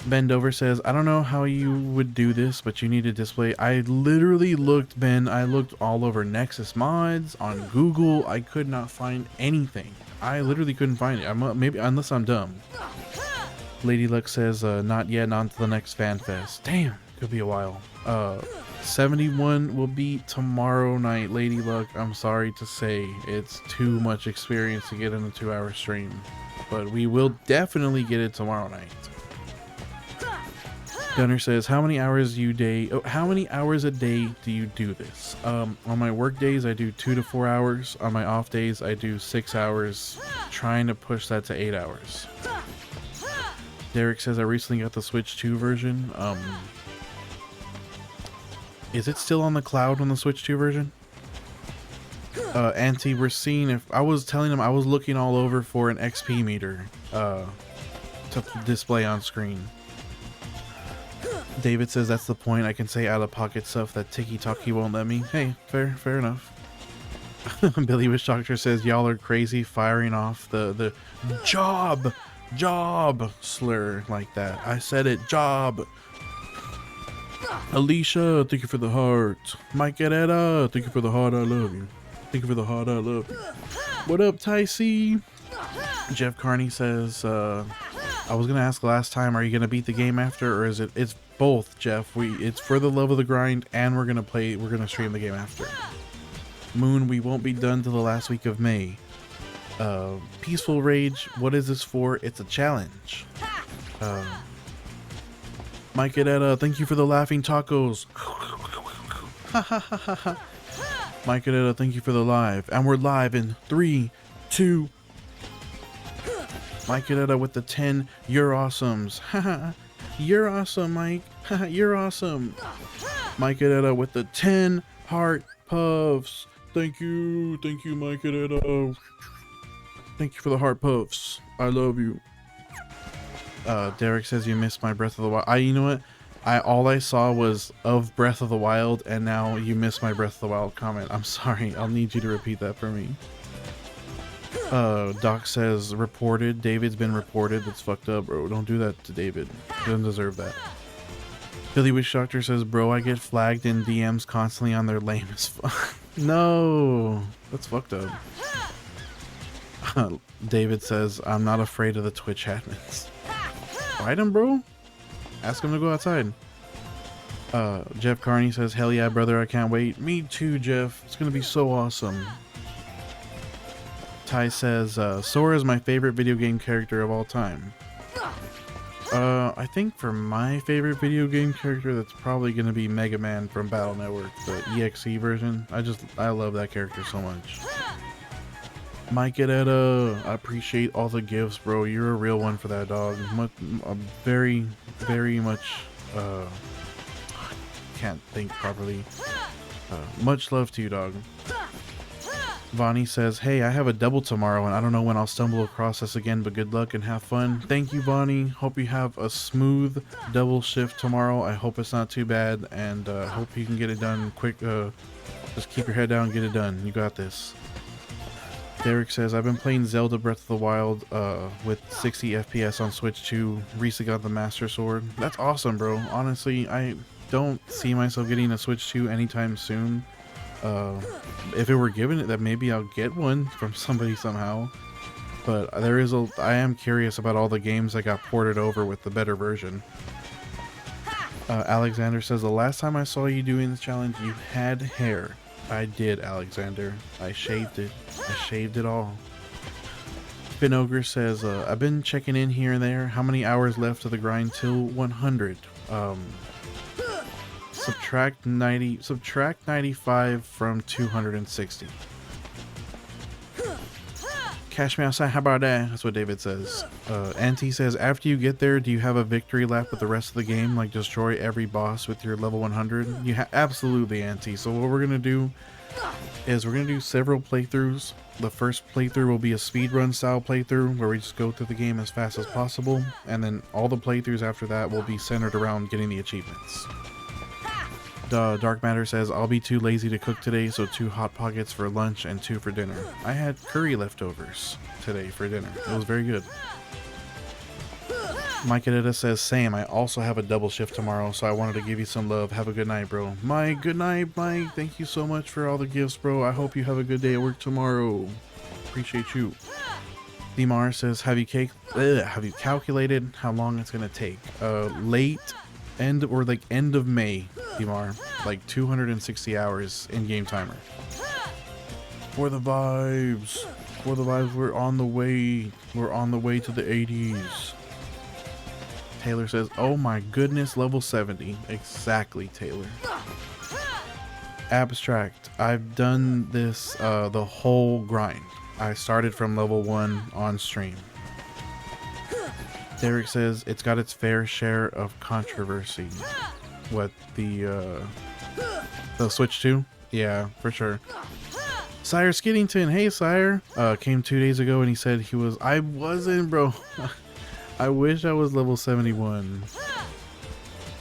Bendover says, I don't know how you would do this, but you need a display. I literally looked, Ben, I looked all over Nexus Mods, on Google. I could not find anything. I literally couldn't find it. Maybe, unless I'm dumb. Lady Luck says, not yet, on to the next fan fest. Damn, could be a while. 71 will be tomorrow night, Lady Luck. I'm sorry to say, it's too much experience to get in a 2-hour stream, but we will definitely get it tomorrow night. Gunner says, how many hours a day do you do this? On my work days, I do 2 to 4 hours. On my off days, I do 6 hours, trying to push that to 8 hours. Derek says, I recently got the Switch 2 version. Is it still on the cloud on the Switch 2 version? Auntie, we're seeing if I was telling him I was looking all over for an XP meter to display on screen. David says, that's the point. I can say out-of-pocket stuff that Tiki-Taki won't let me. Hey, fair enough. Billy Wish Doctor says, y'all are crazy firing off the job slur like that. I said it, job. Alicia, thank you for the heart. Mike Herrera, thank you for the heart, I love you. Thank you for the heart, I love you. What up, Ticey? Jeff Carney says, I was gonna ask last time, are you gonna beat the game after, or is it's both, Jeff. It's for the love of the grind, and we're gonna stream the game after. Moon, we won't be done till the last week of May. Peaceful Rage, what is this for? It's a challenge. Mike Edetta, thank you for the laughing tacos. Mike Edetta, thank you for the live. And we're live in 3, 2. Mike Edetta with the 10. You're awesomes. You're awesome, Mike. You're awesome. Mike Edetta with the 10 heart puffs. Thank you, Mike and thank you for the heart puffs. I love you. Derek says you missed my Breath of the Wild. You know what? All I saw was of Breath of the Wild, and now you missed my Breath of the Wild comment. I'm sorry. I'll need you to repeat that for me. Doc says reported. David's been reported. That's fucked up, bro. Don't do that to David. He doesn't deserve that. Billy Wish Doctor says, bro, I get flagged in DMs constantly on their lame as fuck. No, that's fucked up. David says, I'm not afraid of the Twitch admins. Fight him, bro. Ask him to go outside. Jeff Carney says, hell yeah, brother, I can't wait. Me too, Jeff. It's gonna be so awesome. Ty says, Sora is my favorite video game character of all time. I think for my favorite video game character, that's probably gonna be Mega Man from Battle Network, the EXE version. I love that character so much. Mike Edetta, I appreciate all the gifts, bro. You're a real one for that, dog. Very, very much, can't think properly. Much love to you, dog. Vonnie says, hey, I have a double tomorrow and I don't know when I'll stumble across this again, but good luck and have fun. Thank you, Vonnie. Hope you have a smooth double shift tomorrow. I hope it's not too bad, and hope you can get it done quick. Just keep your head down and get it done. You got this. Derek says, I've been playing Zelda Breath of the Wild with 60 FPS on Switch 2. Recently got the Master Sword. That's awesome, bro. Honestly, I don't see myself getting a Switch 2 anytime soon. If it were given it, that maybe I'll get one from somebody somehow. But I am curious about all the games that got ported over with the better version. Alexander says, the last time I saw you doing this challenge, you had hair. I did, Alexander. I shaved it. I shaved it all. Finn Ogre says, I've been checking in here and there. How many hours left of the grind till 100? Subtract 95 from 260. Cash me outside, how about that? That's what David says. Auntie says, after you get there, do you have a victory lap with the rest of the game? Like destroy every boss with your level 100? Absolutely, Auntie. So what we're going to do is we're going to do several playthroughs. The first playthrough will be a speedrun style playthrough where we just go through the game as fast as possible. And then all the playthroughs after that will be centered around getting the achievements. Dark Matter says, I'll be too lazy to cook today, so 2 Hot Pockets for lunch and 2 for dinner. I had curry leftovers today for dinner. It was very good. Mike Edita says, same, I also have a double shift tomorrow, so I wanted to give you some love. Have a good night, bro. Mike, good night, Mike. Thank you so much for all the gifts, bro. I hope you have a good day at work tomorrow. Appreciate you. Dimar says, have you calculated how long it's going to take? End of May, Dimar. Like 260 hours in-game timer. For the vibes. For the vibes, we're on the way. We're on the way to the 80s. Taylor says, oh my goodness, level 70. Exactly, Taylor. Abstract. I've done this the whole grind. I started from level 1 on stream. Derek says it's got its fair share of controversy. What, the Switch 2? Yeah, for sure. Sire Skiddington, hey Sire, came 2 days ago and he said I wasn't, bro. I wish I was level 71.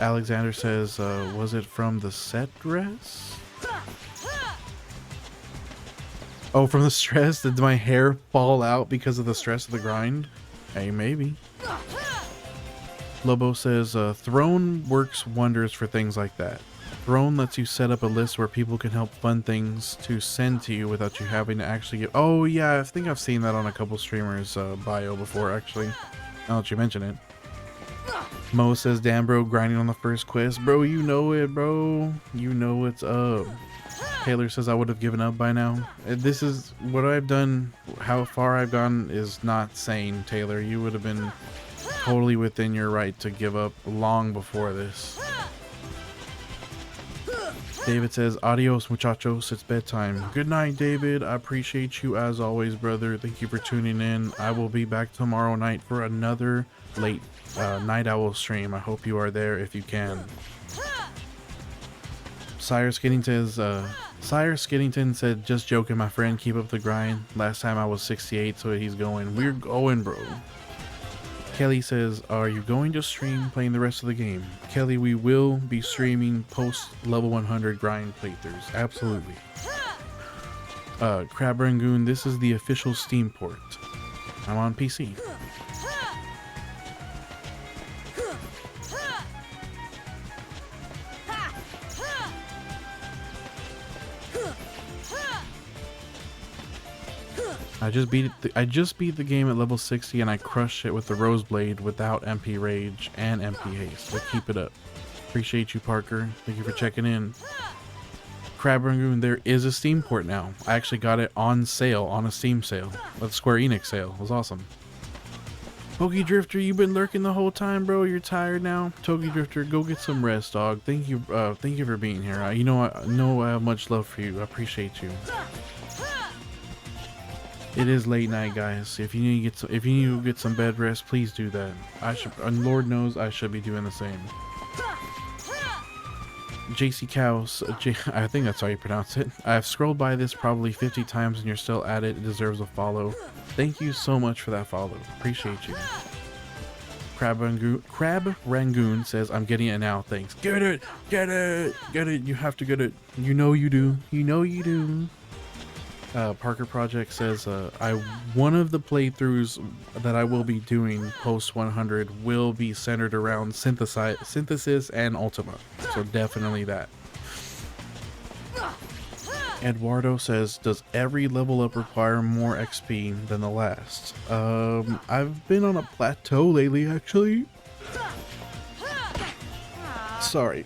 Alexander says, was it from the set dress? Oh, from the stress? Did my hair fall out because of the stress of the grind? Hey, maybe. Lobo says, Throne works wonders for things like that. Throne lets you set up a list where people can help fund things to send to you without you having to actually get... Oh, yeah, I think I've seen that on a couple streamers' bio before, actually. Now that you mention it. Mo says, damn, bro, grinding on the first quest. Bro, you know it, bro. You know what's up. Taylor says, I would have given up by now. This is what I've done. How far I've gone is not sane, Taylor. You would have been totally within your right to give up long before this. David says, adios, muchachos. It's bedtime. Good night, David. I appreciate you as always, brother. Thank you for tuning in. I will be back tomorrow night for another late night owl stream. I hope you are there if you can. Sire Skiddington Sire Skiddington said, just joking, my friend, keep up the grind. Last time I was 68, so he's going. We're going, bro. Kelly says, are you going to stream playing the rest of the game? Kelly, we will be streaming post level 100 grind playthroughs. Absolutely. Crab Rangoon, this is the official Steam port. I'm on PC. I just beat the game at level 60 and I crushed it with the Rose Blade without MP Rage and MP Haste. So keep it up. Appreciate you, Parker. Thank you for checking in. Crab Rangoon, there is a Steam port now. I actually got it on sale, on a Steam sale. A Square Enix sale. It was awesome. Toki Drifter, you've been lurking the whole time, bro. You're tired now. Toki Drifter, go get some rest, dog. Thank you for being here. You know I have much love for you. I appreciate you. It is late night, guys. If you need to get some bed rest, please do that. And Lord knows I should be doing the same. JC Cows, I think that's how you pronounce it. I've scrolled by this probably 50 times and you're still at it. It deserves a follow. Thank you so much for that follow. Appreciate you. Crab Rangoon says, I'm getting it now. Thanks. Get it! Get it! Get it! You have to get it. You know you do. You know you do. Parker Project says, one of the playthroughs that I will be doing post 100 will be centered around synthesis and Ultima. So definitely that. Eduardo says, does every level up require more XP than the last? I've been on a plateau lately, actually. Sorry.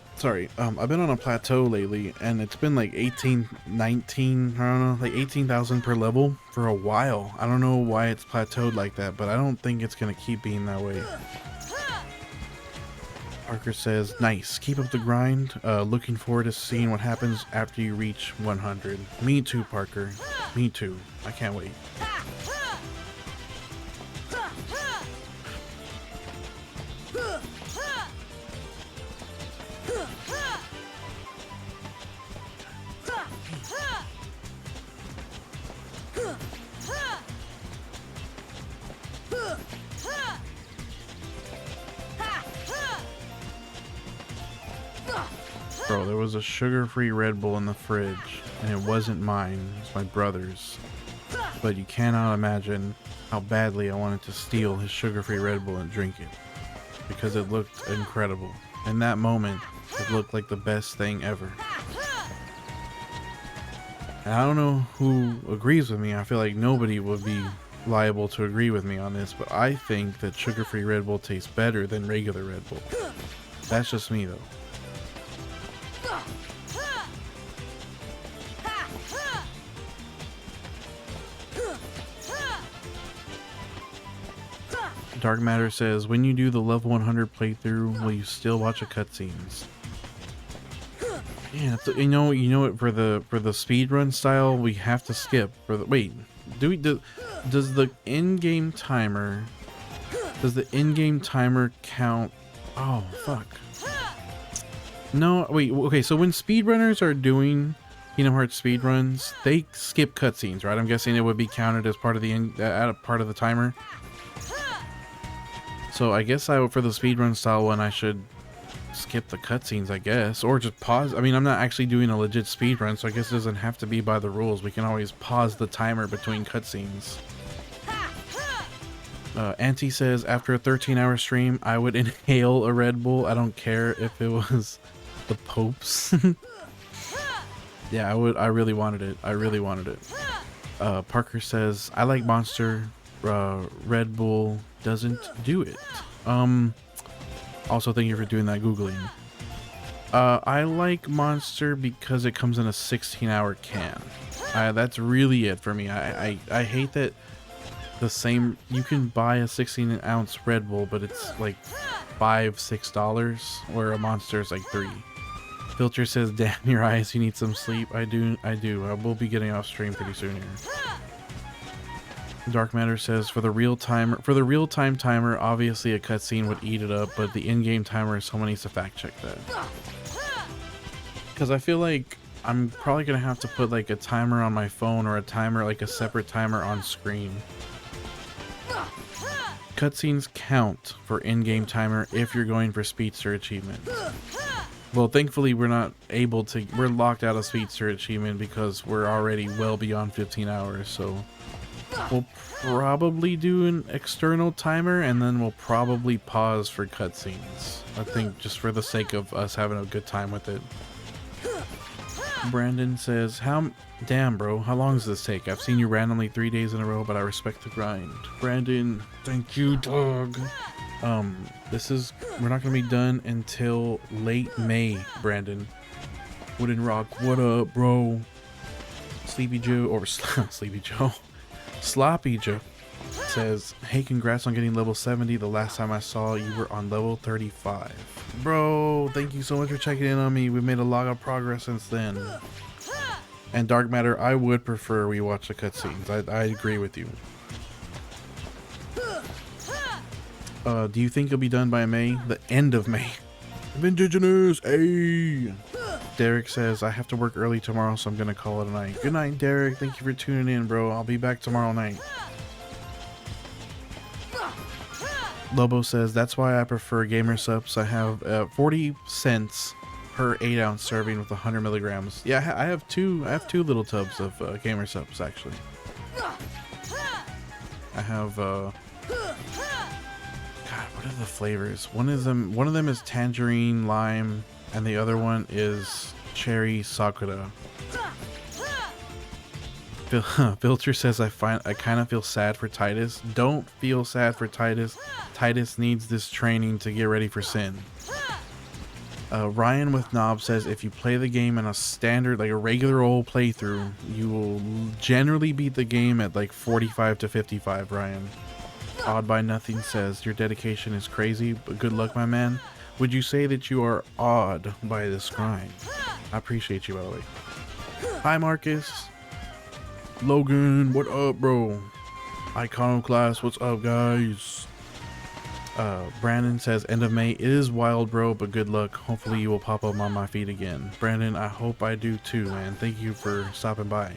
I've been on a plateau lately, and it's been like 18, 19, I don't know, like 18,000 per level for a while. I don't know why it's plateaued like that, but I don't think it's gonna keep being that way. Parker says, nice, keep up the grind. Looking forward to seeing what happens after you reach 100. Me too, Parker. Me too. I can't wait. Bro, there was a sugar-free Red Bull in the fridge, and it wasn't mine, it was my brother's. But you cannot imagine how badly I wanted to steal his sugar-free Red Bull and drink it. Because it looked incredible. In that moment, it looked like the best thing ever. And I don't know who agrees with me. I feel like nobody would be liable to agree with me on this, but I think that sugar-free Red Bull tastes better than regular Red Bull. That's just me, though. Dark Matter says, when you do the level 100 playthrough, will you still watch the cutscenes? Yeah, you know it, for the speedrun style, we have to skip for the does the in-game timer count? Oh fuck. No, wait, okay, so when speedrunners are doing Kingdom Hearts speedruns, they skip cutscenes, right? I'm guessing it would be counted as part of the part of the timer. So I guess for the speedrun style one, I should skip the cutscenes, I guess, or just pause. I mean, I'm not actually doing a legit speedrun, so I guess it doesn't have to be by the rules. We can always pause the timer between cutscenes. Auntie says, after a 13-hour stream, I would inhale a Red Bull. I don't care if it was the Pope's. Yeah, I would. I really wanted it. I really wanted it. Parker says, I like Monster. Red Bull doesn't do it. Also, thank you for doing that Googling. I like Monster because it comes in a 16-hour can. That's really it for me. I hate that you can buy a 16-ounce Red Bull, but it's like $5-6, where a Monster is like $3. Filter says, damn your eyes, you need some sleep. I do. I will be getting off stream pretty soon here. Dark Matter says, for the real-time timer, obviously a cutscene would eat it up, but the in-game timer, someone needs to fact check that. Because I feel like I'm probably gonna have to put like a timer on my phone or a timer, like a separate timer on screen. Cutscenes count for in-game timer if you're going for speedster achievement. Well, thankfully we're not able to, we're locked out of speedster achievement because we're already well beyond 15 hours, so we'll probably do an external timer and then we'll probably pause for cutscenes. I think just for the sake of us having a good time with it. Brandon says, damn bro, how long does this take? I've seen you randomly 3 days in a row, but I respect the grind. Brandon, thank you, dog. We're not gonna be done until late May, Brandon. Wooden Rock, what up, bro? Sleepy Joe, or Sleepy Joe, Sloppy Joe says, hey, congrats on getting level 70. The last time I saw you were on level 35. Bro, thank you so much for checking in on me. We've made a lot of progress since then. And Dark Matter, I would prefer we watch the cutscenes. I agree with you. Do you think you'll be done by May? The end of May. I'm indigenous, ayy. Derek says, I have to work early tomorrow, so I'm gonna call it a night. Good night, Derek. Thank you for tuning in, bro. I'll be back tomorrow night. Lobo says, that's why I prefer gamer subs. I have 40 cents per 8-ounce serving with 100 milligrams. Yeah, I have two little tubs of gamer subs, actually. I have God, what are the flavors? One of them is tangerine lime, and the other one is cherry sakura. Filter says, I kind of feel sad for Titus. Don't feel sad for Titus. Titus needs this training to get ready for Sin. Ryan with Knob says, if you play the game in a standard, like a regular old playthrough, you will generally beat the game at like 45 to 55, Ryan. Odd by Nothing says, your dedication is crazy, but good luck, my man. Would you say that you are awed by this grind? I appreciate you, by the way. Hi, Marcus. Logan, what up, bro? Iconoclast, what's up, guys? Brandon says, end of May. It is wild, bro, but good luck. Hopefully you will pop up on my feed again. Brandon, I hope I do too, man. Thank you for stopping by.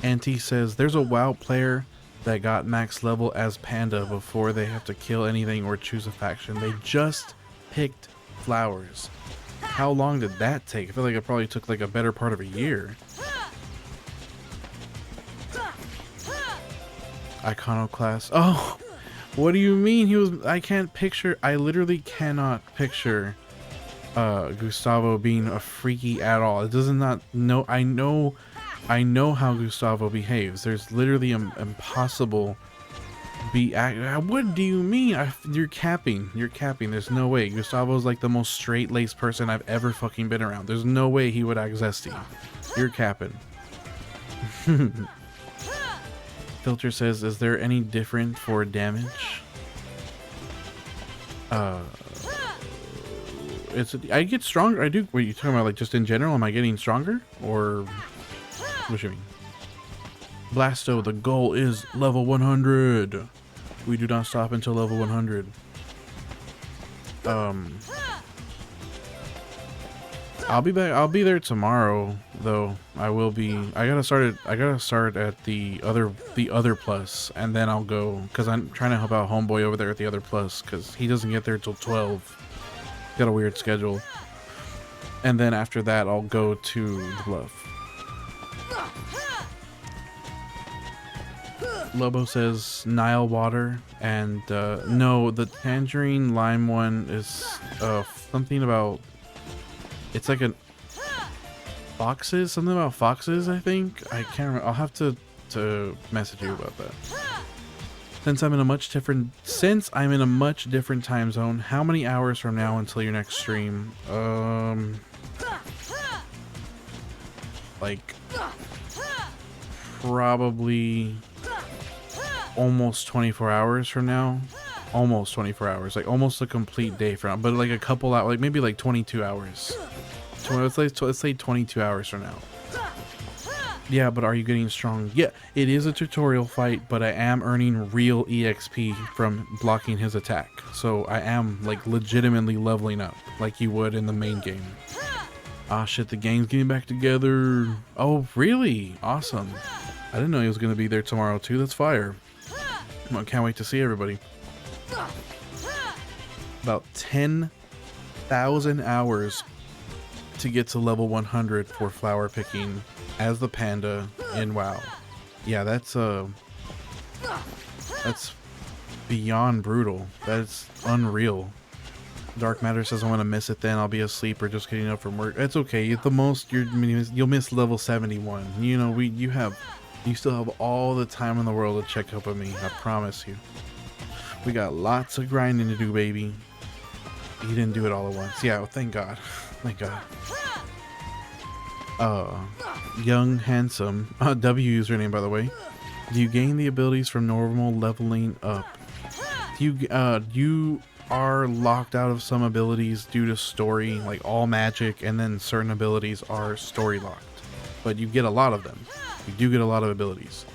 Auntie says, there's a WoW player that got max level as Panda before they have to kill anything or choose a faction. They just picked flowers. How long did that take? I feel like it probably took like a better part of a year. Iconoclast. Oh, what do you mean? I can't picture. I literally cannot picture Gustavo being a freaky at all. It does not know. I know how Gustavo behaves. There's literally impossible. What do you mean? You're capping. You're capping. There's no way. Gustavo's like the most straight-laced person I've ever fucking been around. There's no way he would act zesty. You're capping. Filter says, is there any different for damage? I get stronger. I do. What are you talking about? Like just in general? Am I getting stronger? Or what you mean? Blasto, the goal is level 100. We do not stop until level 100. I'll be back. I'll be there tomorrow, though. I will be. I gotta start at the other plus, and then I'll go because I'm trying to help out homeboy over there at the other plus because he doesn't get there till 12. Got a weird schedule, and then after that I'll go to the bluff. Lobo says Nile water, and no, the tangerine lime one is something about. It's like a foxes, something about foxes, I think. I can't remember. I'll have to message you about that. Since I'm in a much different time zone, how many hours from now until your next stream? Like probably almost 24 hours from now. Almost 24 hours, like almost a complete day from now, but like a couple out, like maybe like 22 hours. Let's say 22 hours from now. Yeah, but are you getting strong? Yeah, it is a tutorial fight, but I am earning real EXP from blocking his attack. So I am like legitimately leveling up like you would in the main game. Ah shit, the gang's getting back together. Oh really? Awesome. I didn't know he was gonna be there tomorrow too. That's fire. I can't wait to see everybody. About 10,000 hours to get to level 100 for flower picking as the panda in WoW. Yeah, that's beyond brutal. That's unreal. Dark Matter says I'm gonna miss it then. I'll be asleep or just getting up from work. It's okay. At the most you'll miss level 71. You know, you still have all the time in the world to check up on me. I promise you. We got lots of grinding to do, baby. You didn't do it all at once. Yeah, well, thank God. Thank God. Young Handsome. W username, by the way. Do you gain the abilities from normal leveling up? You are locked out of some abilities due to story, like all magic, and then certain abilities are story locked. But you get a lot of them. You do get a lot of abilities.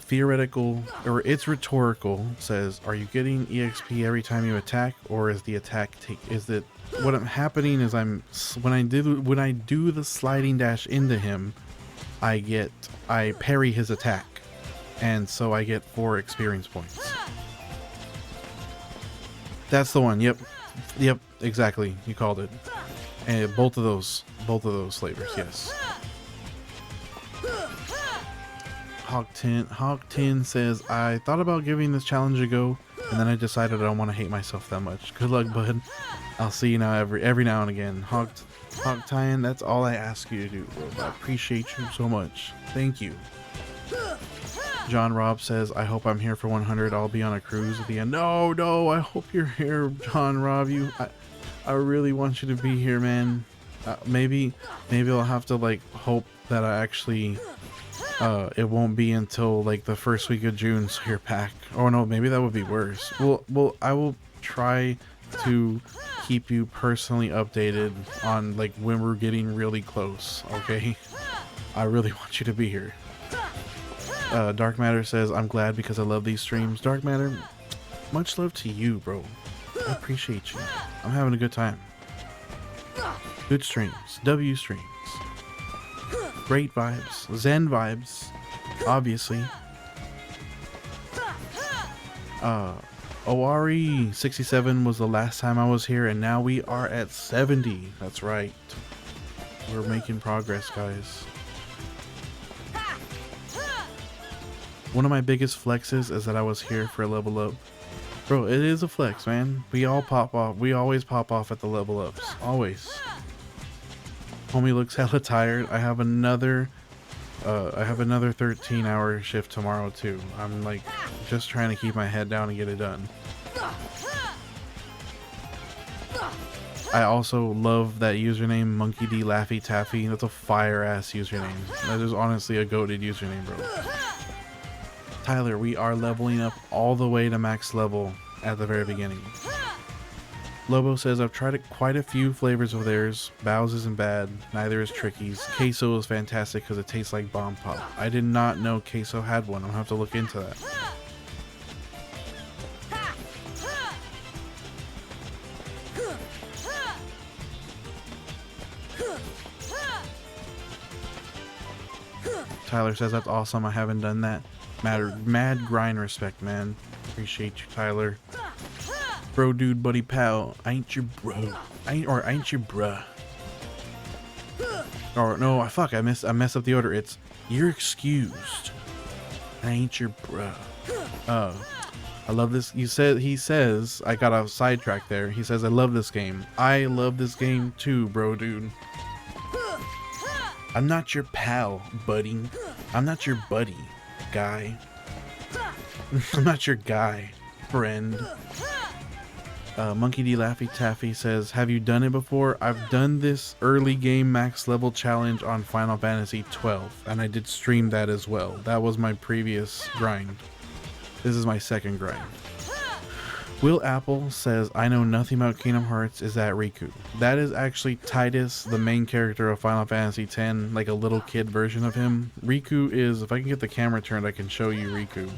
Theoretical, or it's rhetorical, says, are you getting EXP every time you attack, or is the attack is it what I'm happening is when I do the sliding dash into him, I parry his attack, and so I get 4 experience points. That's the one. Yep, exactly. You called it. And both of those flavors. Yes. Hawk10 says, I thought about giving this challenge a go, and then I decided I don't want to hate myself that much. Good luck, bud. I'll see you now every now and again. Hawk10, that's all I ask you to do, bro. I appreciate you so much. Thank you. John Robb says, I hope I'm here for 100. I'll be on a cruise at the end. No, I hope you're here, John Robb. I really want you to be here, man. Maybe I'll have to like hope that I actually it won't be until like the first week of June, so you're back. Oh no, maybe that would be worse. Well, I will try to keep you personally updated on like when we're getting really close, okay? I really want you to be here. Dark Matter says, I'm glad because I love these streams. Dark Matter, much love to you, bro. I appreciate you. I'm having a good time. Good streams. W streams. Great vibes. Zen vibes. Obviously. Owari67 was the last time I was here, and now we are at 70. That's right. We're making progress, guys. One of my biggest flexes is that I was here for a level up. Bro, it is a flex, man. We all pop off. We always pop off at the level ups. Always. Homie looks hella tired. I have another 13-hour shift tomorrow too. I'm like just trying to keep my head down and get it done. I also love that username, Monkey D Laffy Taffy. That's a fire ass username. That is honestly a goated username, bro. Tyler, we are leveling up all the way to max level at the very beginning. Lobo says, I've tried quite a few flavors of theirs. Bows isn't bad, neither is Tricky's. Queso is fantastic because it tastes like Bomb Pop. I did not know Queso had one. I'll have to look into that. Tyler says, that's awesome. I haven't done that. Mad grind respect, man. Appreciate you, Tyler. Bro, dude, buddy, pal. I ain't your bro. I ain't your bruh. Or no, fuck. I messed up the order. It's you're excused. I ain't your bruh. I love this. He says. I got a sidetrack there. He says I love this game. I love this game too, bro, dude. I'm not your pal, buddy. I'm not your buddy, guy. I'm not your guy, friend. Monkey D Laffy Taffy says, have you done it before? I've done this early game max level challenge on Final Fantasy 12, and I did stream that as well. That was my previous grind. This is my second grind. Will Apple says, I know nothing about Kingdom Hearts. Is that Riku? That is actually Titus, the main character of Final Fantasy X, like a little kid version of him. Riku is, if I can get the camera turned, I can show you Riku.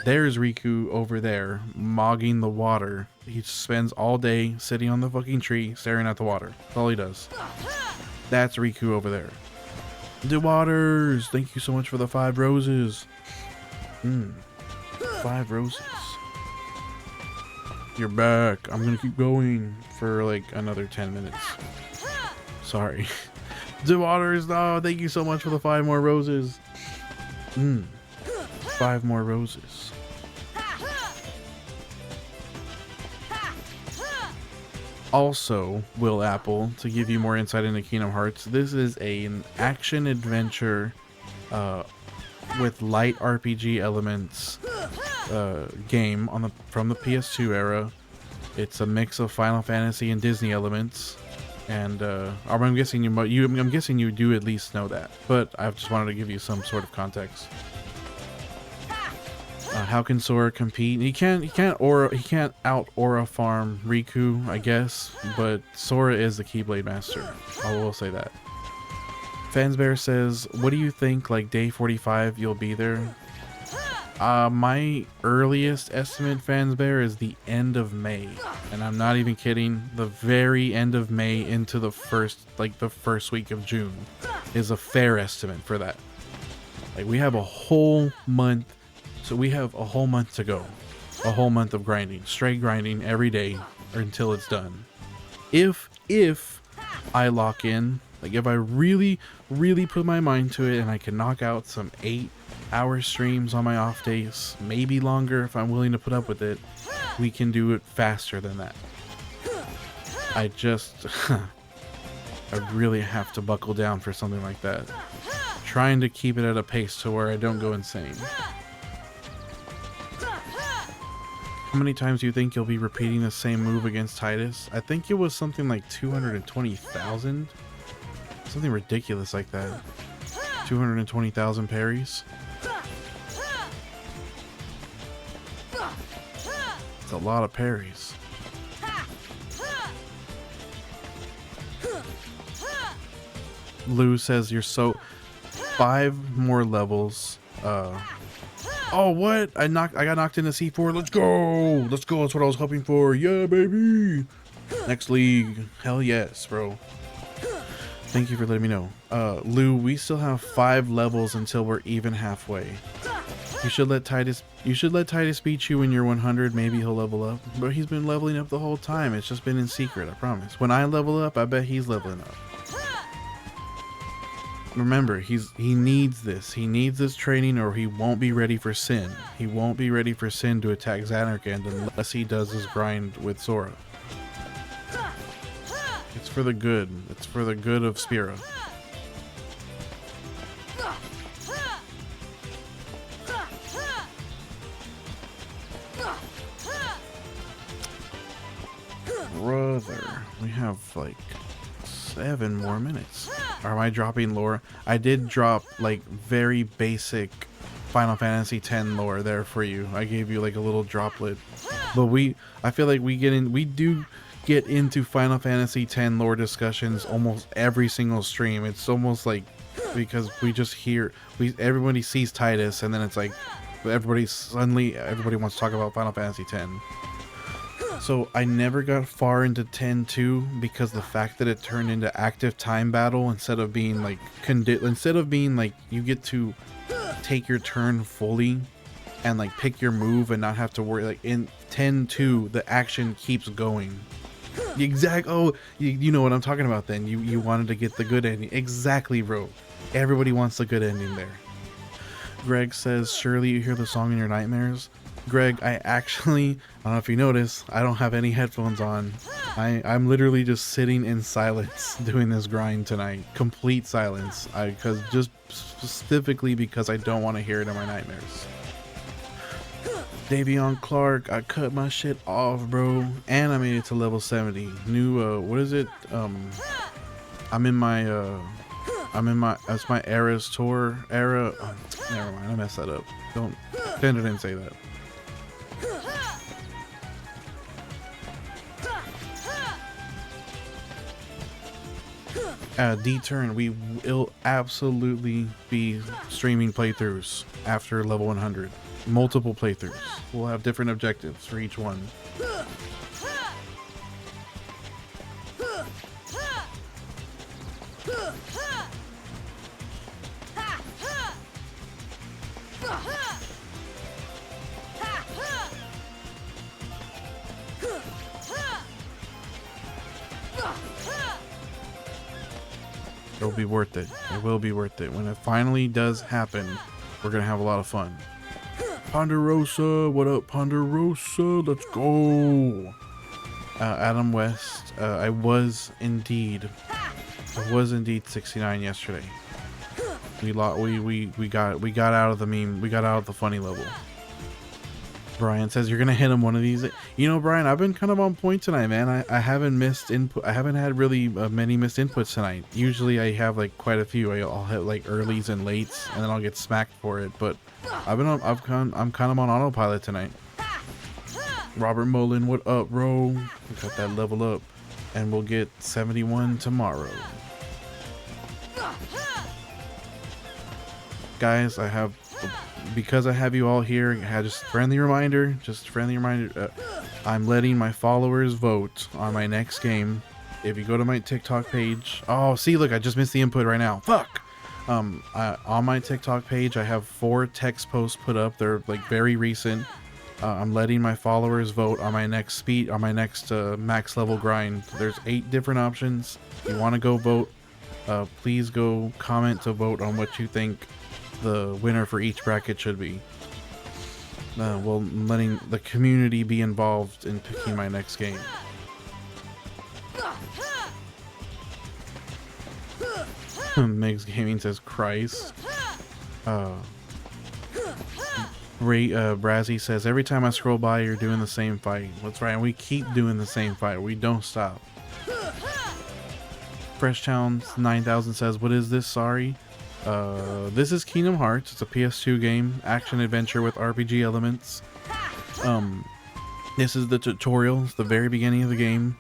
There's Riku over there, mogging the water. He spends all day sitting on the fucking tree, staring at the water. That's all he does. That's Riku over there. The Waters, thank you so much for the 5 roses. 5 roses. You're back. I'm gonna keep going for like another 10 minutes. Sorry. The Waters, oh, thank you so much for the 5 more roses. 5 more roses. Also, Will Apple, to give you more insight into Kingdom Hearts, this is an action adventure with light RPG elements game from the PS2 era. It's a mix of Final Fantasy and Disney elements, and I'm guessing you do at least know that, but I just wanted to give you some sort of context. How can Sora compete? He can't out aura farm Riku, I guess, but Sora is the Keyblade master. I will say that. Fansbear says, what do you think, like day 45 you'll be there? My earliest estimate, Fansbear, is the end of May, and I'm not even kidding. The very end of May into the first week of June is a fair estimate for that. Like, we have a whole month. So we have a whole month to go. A whole month of grinding. Straight grinding every day until it's done. If I lock in, like if I really put my mind to it and I can knock out some 8-hour streams on my off days, maybe longer if I'm willing to put up with it, we can do it faster than that. I really have to buckle down for something like that. Trying to keep it at a pace to where I don't go insane. How many times do you think you'll be repeating the same move against Titus? I think it was something like 220,000. Something ridiculous like that. 220,000 parries. It's a lot of parries. Lou says you're so... 5 more levels. Oh, what? I got knocked into C4. Let's go. Let's go. That's what I was hoping for. Yeah, baby. Next league. Hell yes, bro. Thank you for letting me know. Lou, we still have 5 levels until we're even halfway. You should let Titus beat you when you're 100. Maybe he'll level up. But he's been leveling up the whole time. It's just been in secret, I promise. When I level up, I bet he's leveling up. Remember, he needs this. He needs this training or he won't be ready for Sin. He won't be ready for Sin to attack Xanarkand unless he does his grind with Sora. It's for the good. It's for the good of Spira. Brother, we have like 7 more minutes. Or am I dropping lore? I did drop like very basic Final Fantasy X lore there for you. I gave you like a little droplet. But I feel like we do get into Final Fantasy X lore discussions almost every single stream. It's almost like because we just hear everybody sees Titus and then it's like everybody wants to talk about Final Fantasy X. So I never got far into 10-2 because the fact that it turned into active time battle instead of being like you get to take your turn fully and like pick your move and not have to worry. Like in 10-2 the action keeps going. You know what I'm talking about then. You wanted to get the good ending. Exactly, bro. Everybody wants the good ending there. Greg says, surely you hear the song in your nightmares. Greg, I don't know if you notice, I don't have any headphones on. I'm literally just sitting in silence doing this grind tonight. Complete silence. Specifically because I don't want to hear it in my nightmares. Davion Clark, I cut my shit off, bro. And I made it to level 70. New, what is it? I'm in my, that's my Era's tour. Never mind, I messed that up. Panda didn't say that. D-turn, we will absolutely be streaming playthroughs after level 100. Multiple playthroughs. We'll have different objectives for each one. It'll be worth it. It will be worth it. When it finally does happen, we're gonna have a lot of fun. Ponderosa, what up, Ponderosa? Let's go. Adam West, I was indeed 69 yesterday. We got out of the meme. We got out of the funny level. Brian says you're gonna hit him one of these. You know, Brian, I've been kind of on point tonight, man. I haven't missed input. I haven't had really many missed inputs tonight. Usually I have like quite a few. I'll hit like earlies and lates, and then I'll get smacked for it. But I'm kind of on autopilot tonight. Robert Mullen, what up, bro? We got that level up, and we'll get 71 tomorrow. Guys, because I have you all here, just friendly reminder, I'm letting my followers vote on my next game. If you go to my TikTok page, oh, see, look, I just missed the input right now. Fuck. On my TikTok page, I have 4 text posts put up. They're like very recent. I'm letting my followers vote on my next max level grind. There's 8 different options. If you want to go vote, please go comment to vote on what you think the winner for each bracket should be. Well, letting the community be involved in picking my next game. Megs Gaming says Christ. Brazzy says every time I scroll by you're doing the same fight. That's right, and we keep doing the same fight. We don't stop. Fresh Towns 9000 says, what is this? Sorry. This is Kingdom Hearts. It's a PS2 game, action adventure with RPG elements. This is the tutorial. It's the very beginning of the game,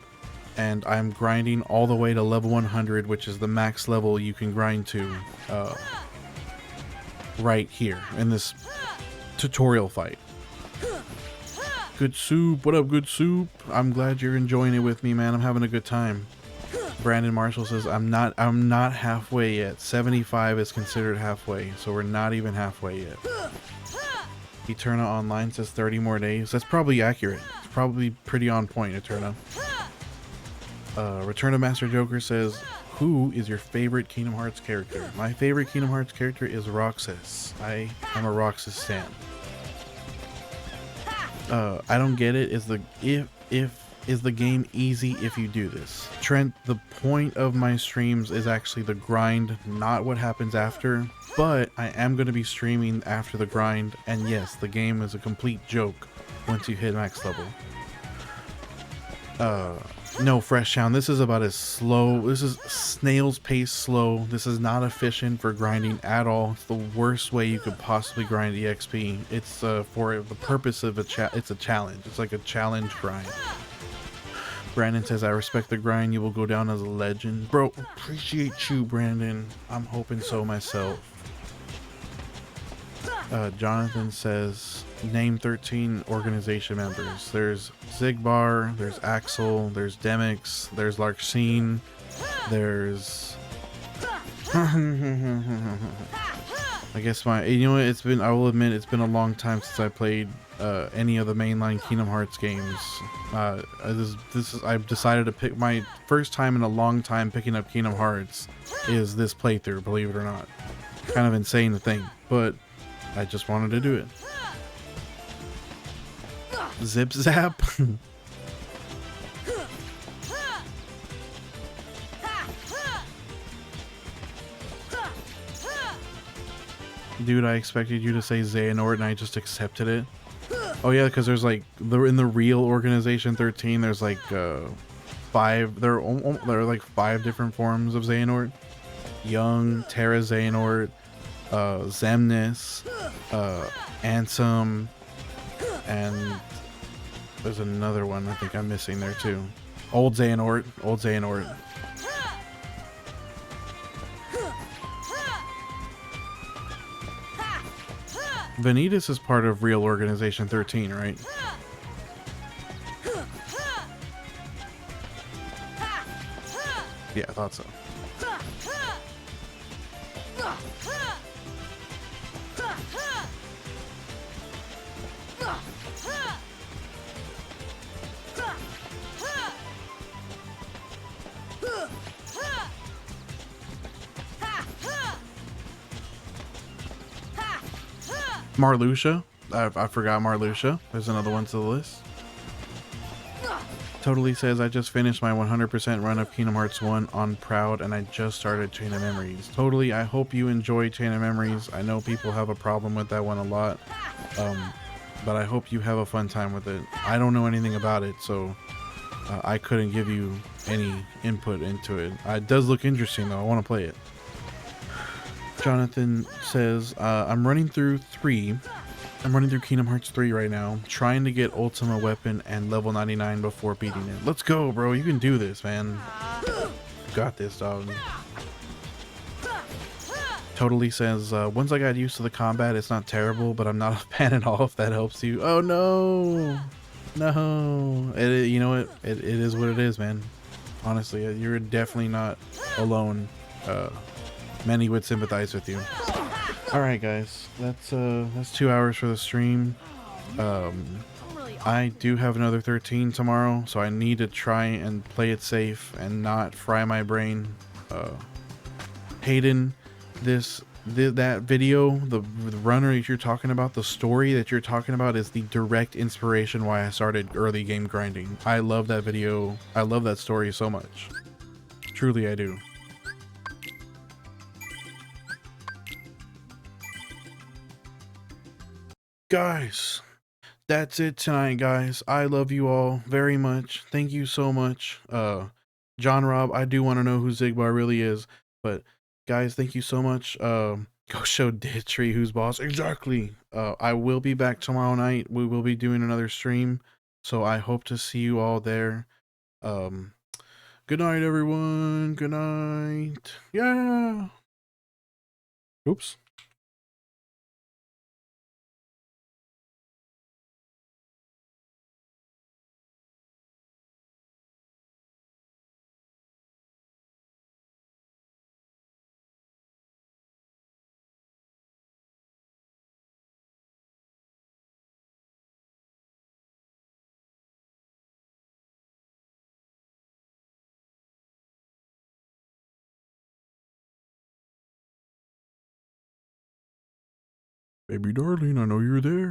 and I'm grinding all the way to level 100, which is the max level you can grind to, right here in this tutorial fight. Good Soup, what up, Good Soup? I'm glad you're enjoying it with me, man. I'm having a good time. Brandon Marshall says I'm not halfway yet. 75 is considered halfway, so we're not even halfway yet. Eterna Online says 30 more days. That's probably accurate. It's probably pretty on point, Eterna. Return of Master Joker says, who is your favorite Kingdom Hearts character? My favorite Kingdom Hearts character is Roxas. I am a Roxas stan. I don't get it. Is the game easy if you do this? Trent, the point of my streams is actually the grind, not what happens after. But I am going to be streaming after the grind, and yes, the game is a complete joke once you hit max level. No, Fresh Town, this is about as slow. This is snail's pace slow. This is not efficient for grinding at all. It's the worst way you could possibly grind EXP. It's for the purpose of it's a challenge. It's like a challenge grind. Brandon says, I respect the grind. You will go down as a legend. Bro, appreciate you, Brandon. I'm hoping so myself. Jonathan says, name 13 organization members. There's Zigbar, there's Axel, there's Demix, there's Larxene, there's... I guess you know what, I will admit, it's been a long time since I played any of the mainline Kingdom Hearts games. I've decided to pick my first time in a long time picking up Kingdom Hearts is this playthrough, believe it or not. Kind of insane to think, but I just wanted to do it. Zip Zap. Dude, I expected you to say Xehanort and I just accepted it. Oh yeah, because there's like in the real Organization 13, there's like 5. There are like 5 different forms of Xehanort. Young, Terra Xehanort, Xemnas, Ansem, and there's another one I think I'm missing there too. Old Xehanort. Vanitas is part of Real Organization 13, right? Yeah, I thought so. Marluxia. I forgot Marluxia. There's another one to the list. Totally says, I just finished my 100% run of Kingdom Hearts 1 on Proud, and I just started Chain of Memories. Totally, I hope you enjoy Chain of Memories. I know people have a problem with that one a lot, but I hope you have a fun time with it. I don't know anything about it, so I couldn't give you any input into it. It does look interesting, though. I want to play it. Jonathan says, I'm running through Kingdom Hearts 3 right now, trying to get Ultima Weapon and level 99 before beating it. Let's go, bro. You can do this, man. You got this, dog. Totally says, once I got used to the combat, it's not terrible, but I'm not a fan at all if that helps you. Oh, no. No. You know what? It is what it is, man. Honestly, you're definitely not alone. Many would sympathize with you. All right, guys, that's 2 hours for the stream. I do have another 13 tomorrow, so I need to try and play it safe and not fry my brain. Hayden, that video, the runner that you're talking about, the story that you're talking about is the direct inspiration why I started early game grinding. I love that video. I love that story so much. Truly, I do. Guys, that's it tonight, guys. I love you all very much. Thank you so much. John Rob, I do want to know who Zigbar really is, but guys, thank you so much. Go show Dittree who's boss. Exactly. I will be back tomorrow night. We will be doing another stream, so I hope to see you all there. Good night, everyone. Good night. Yeah. Oops. Baby darling, I know you're there.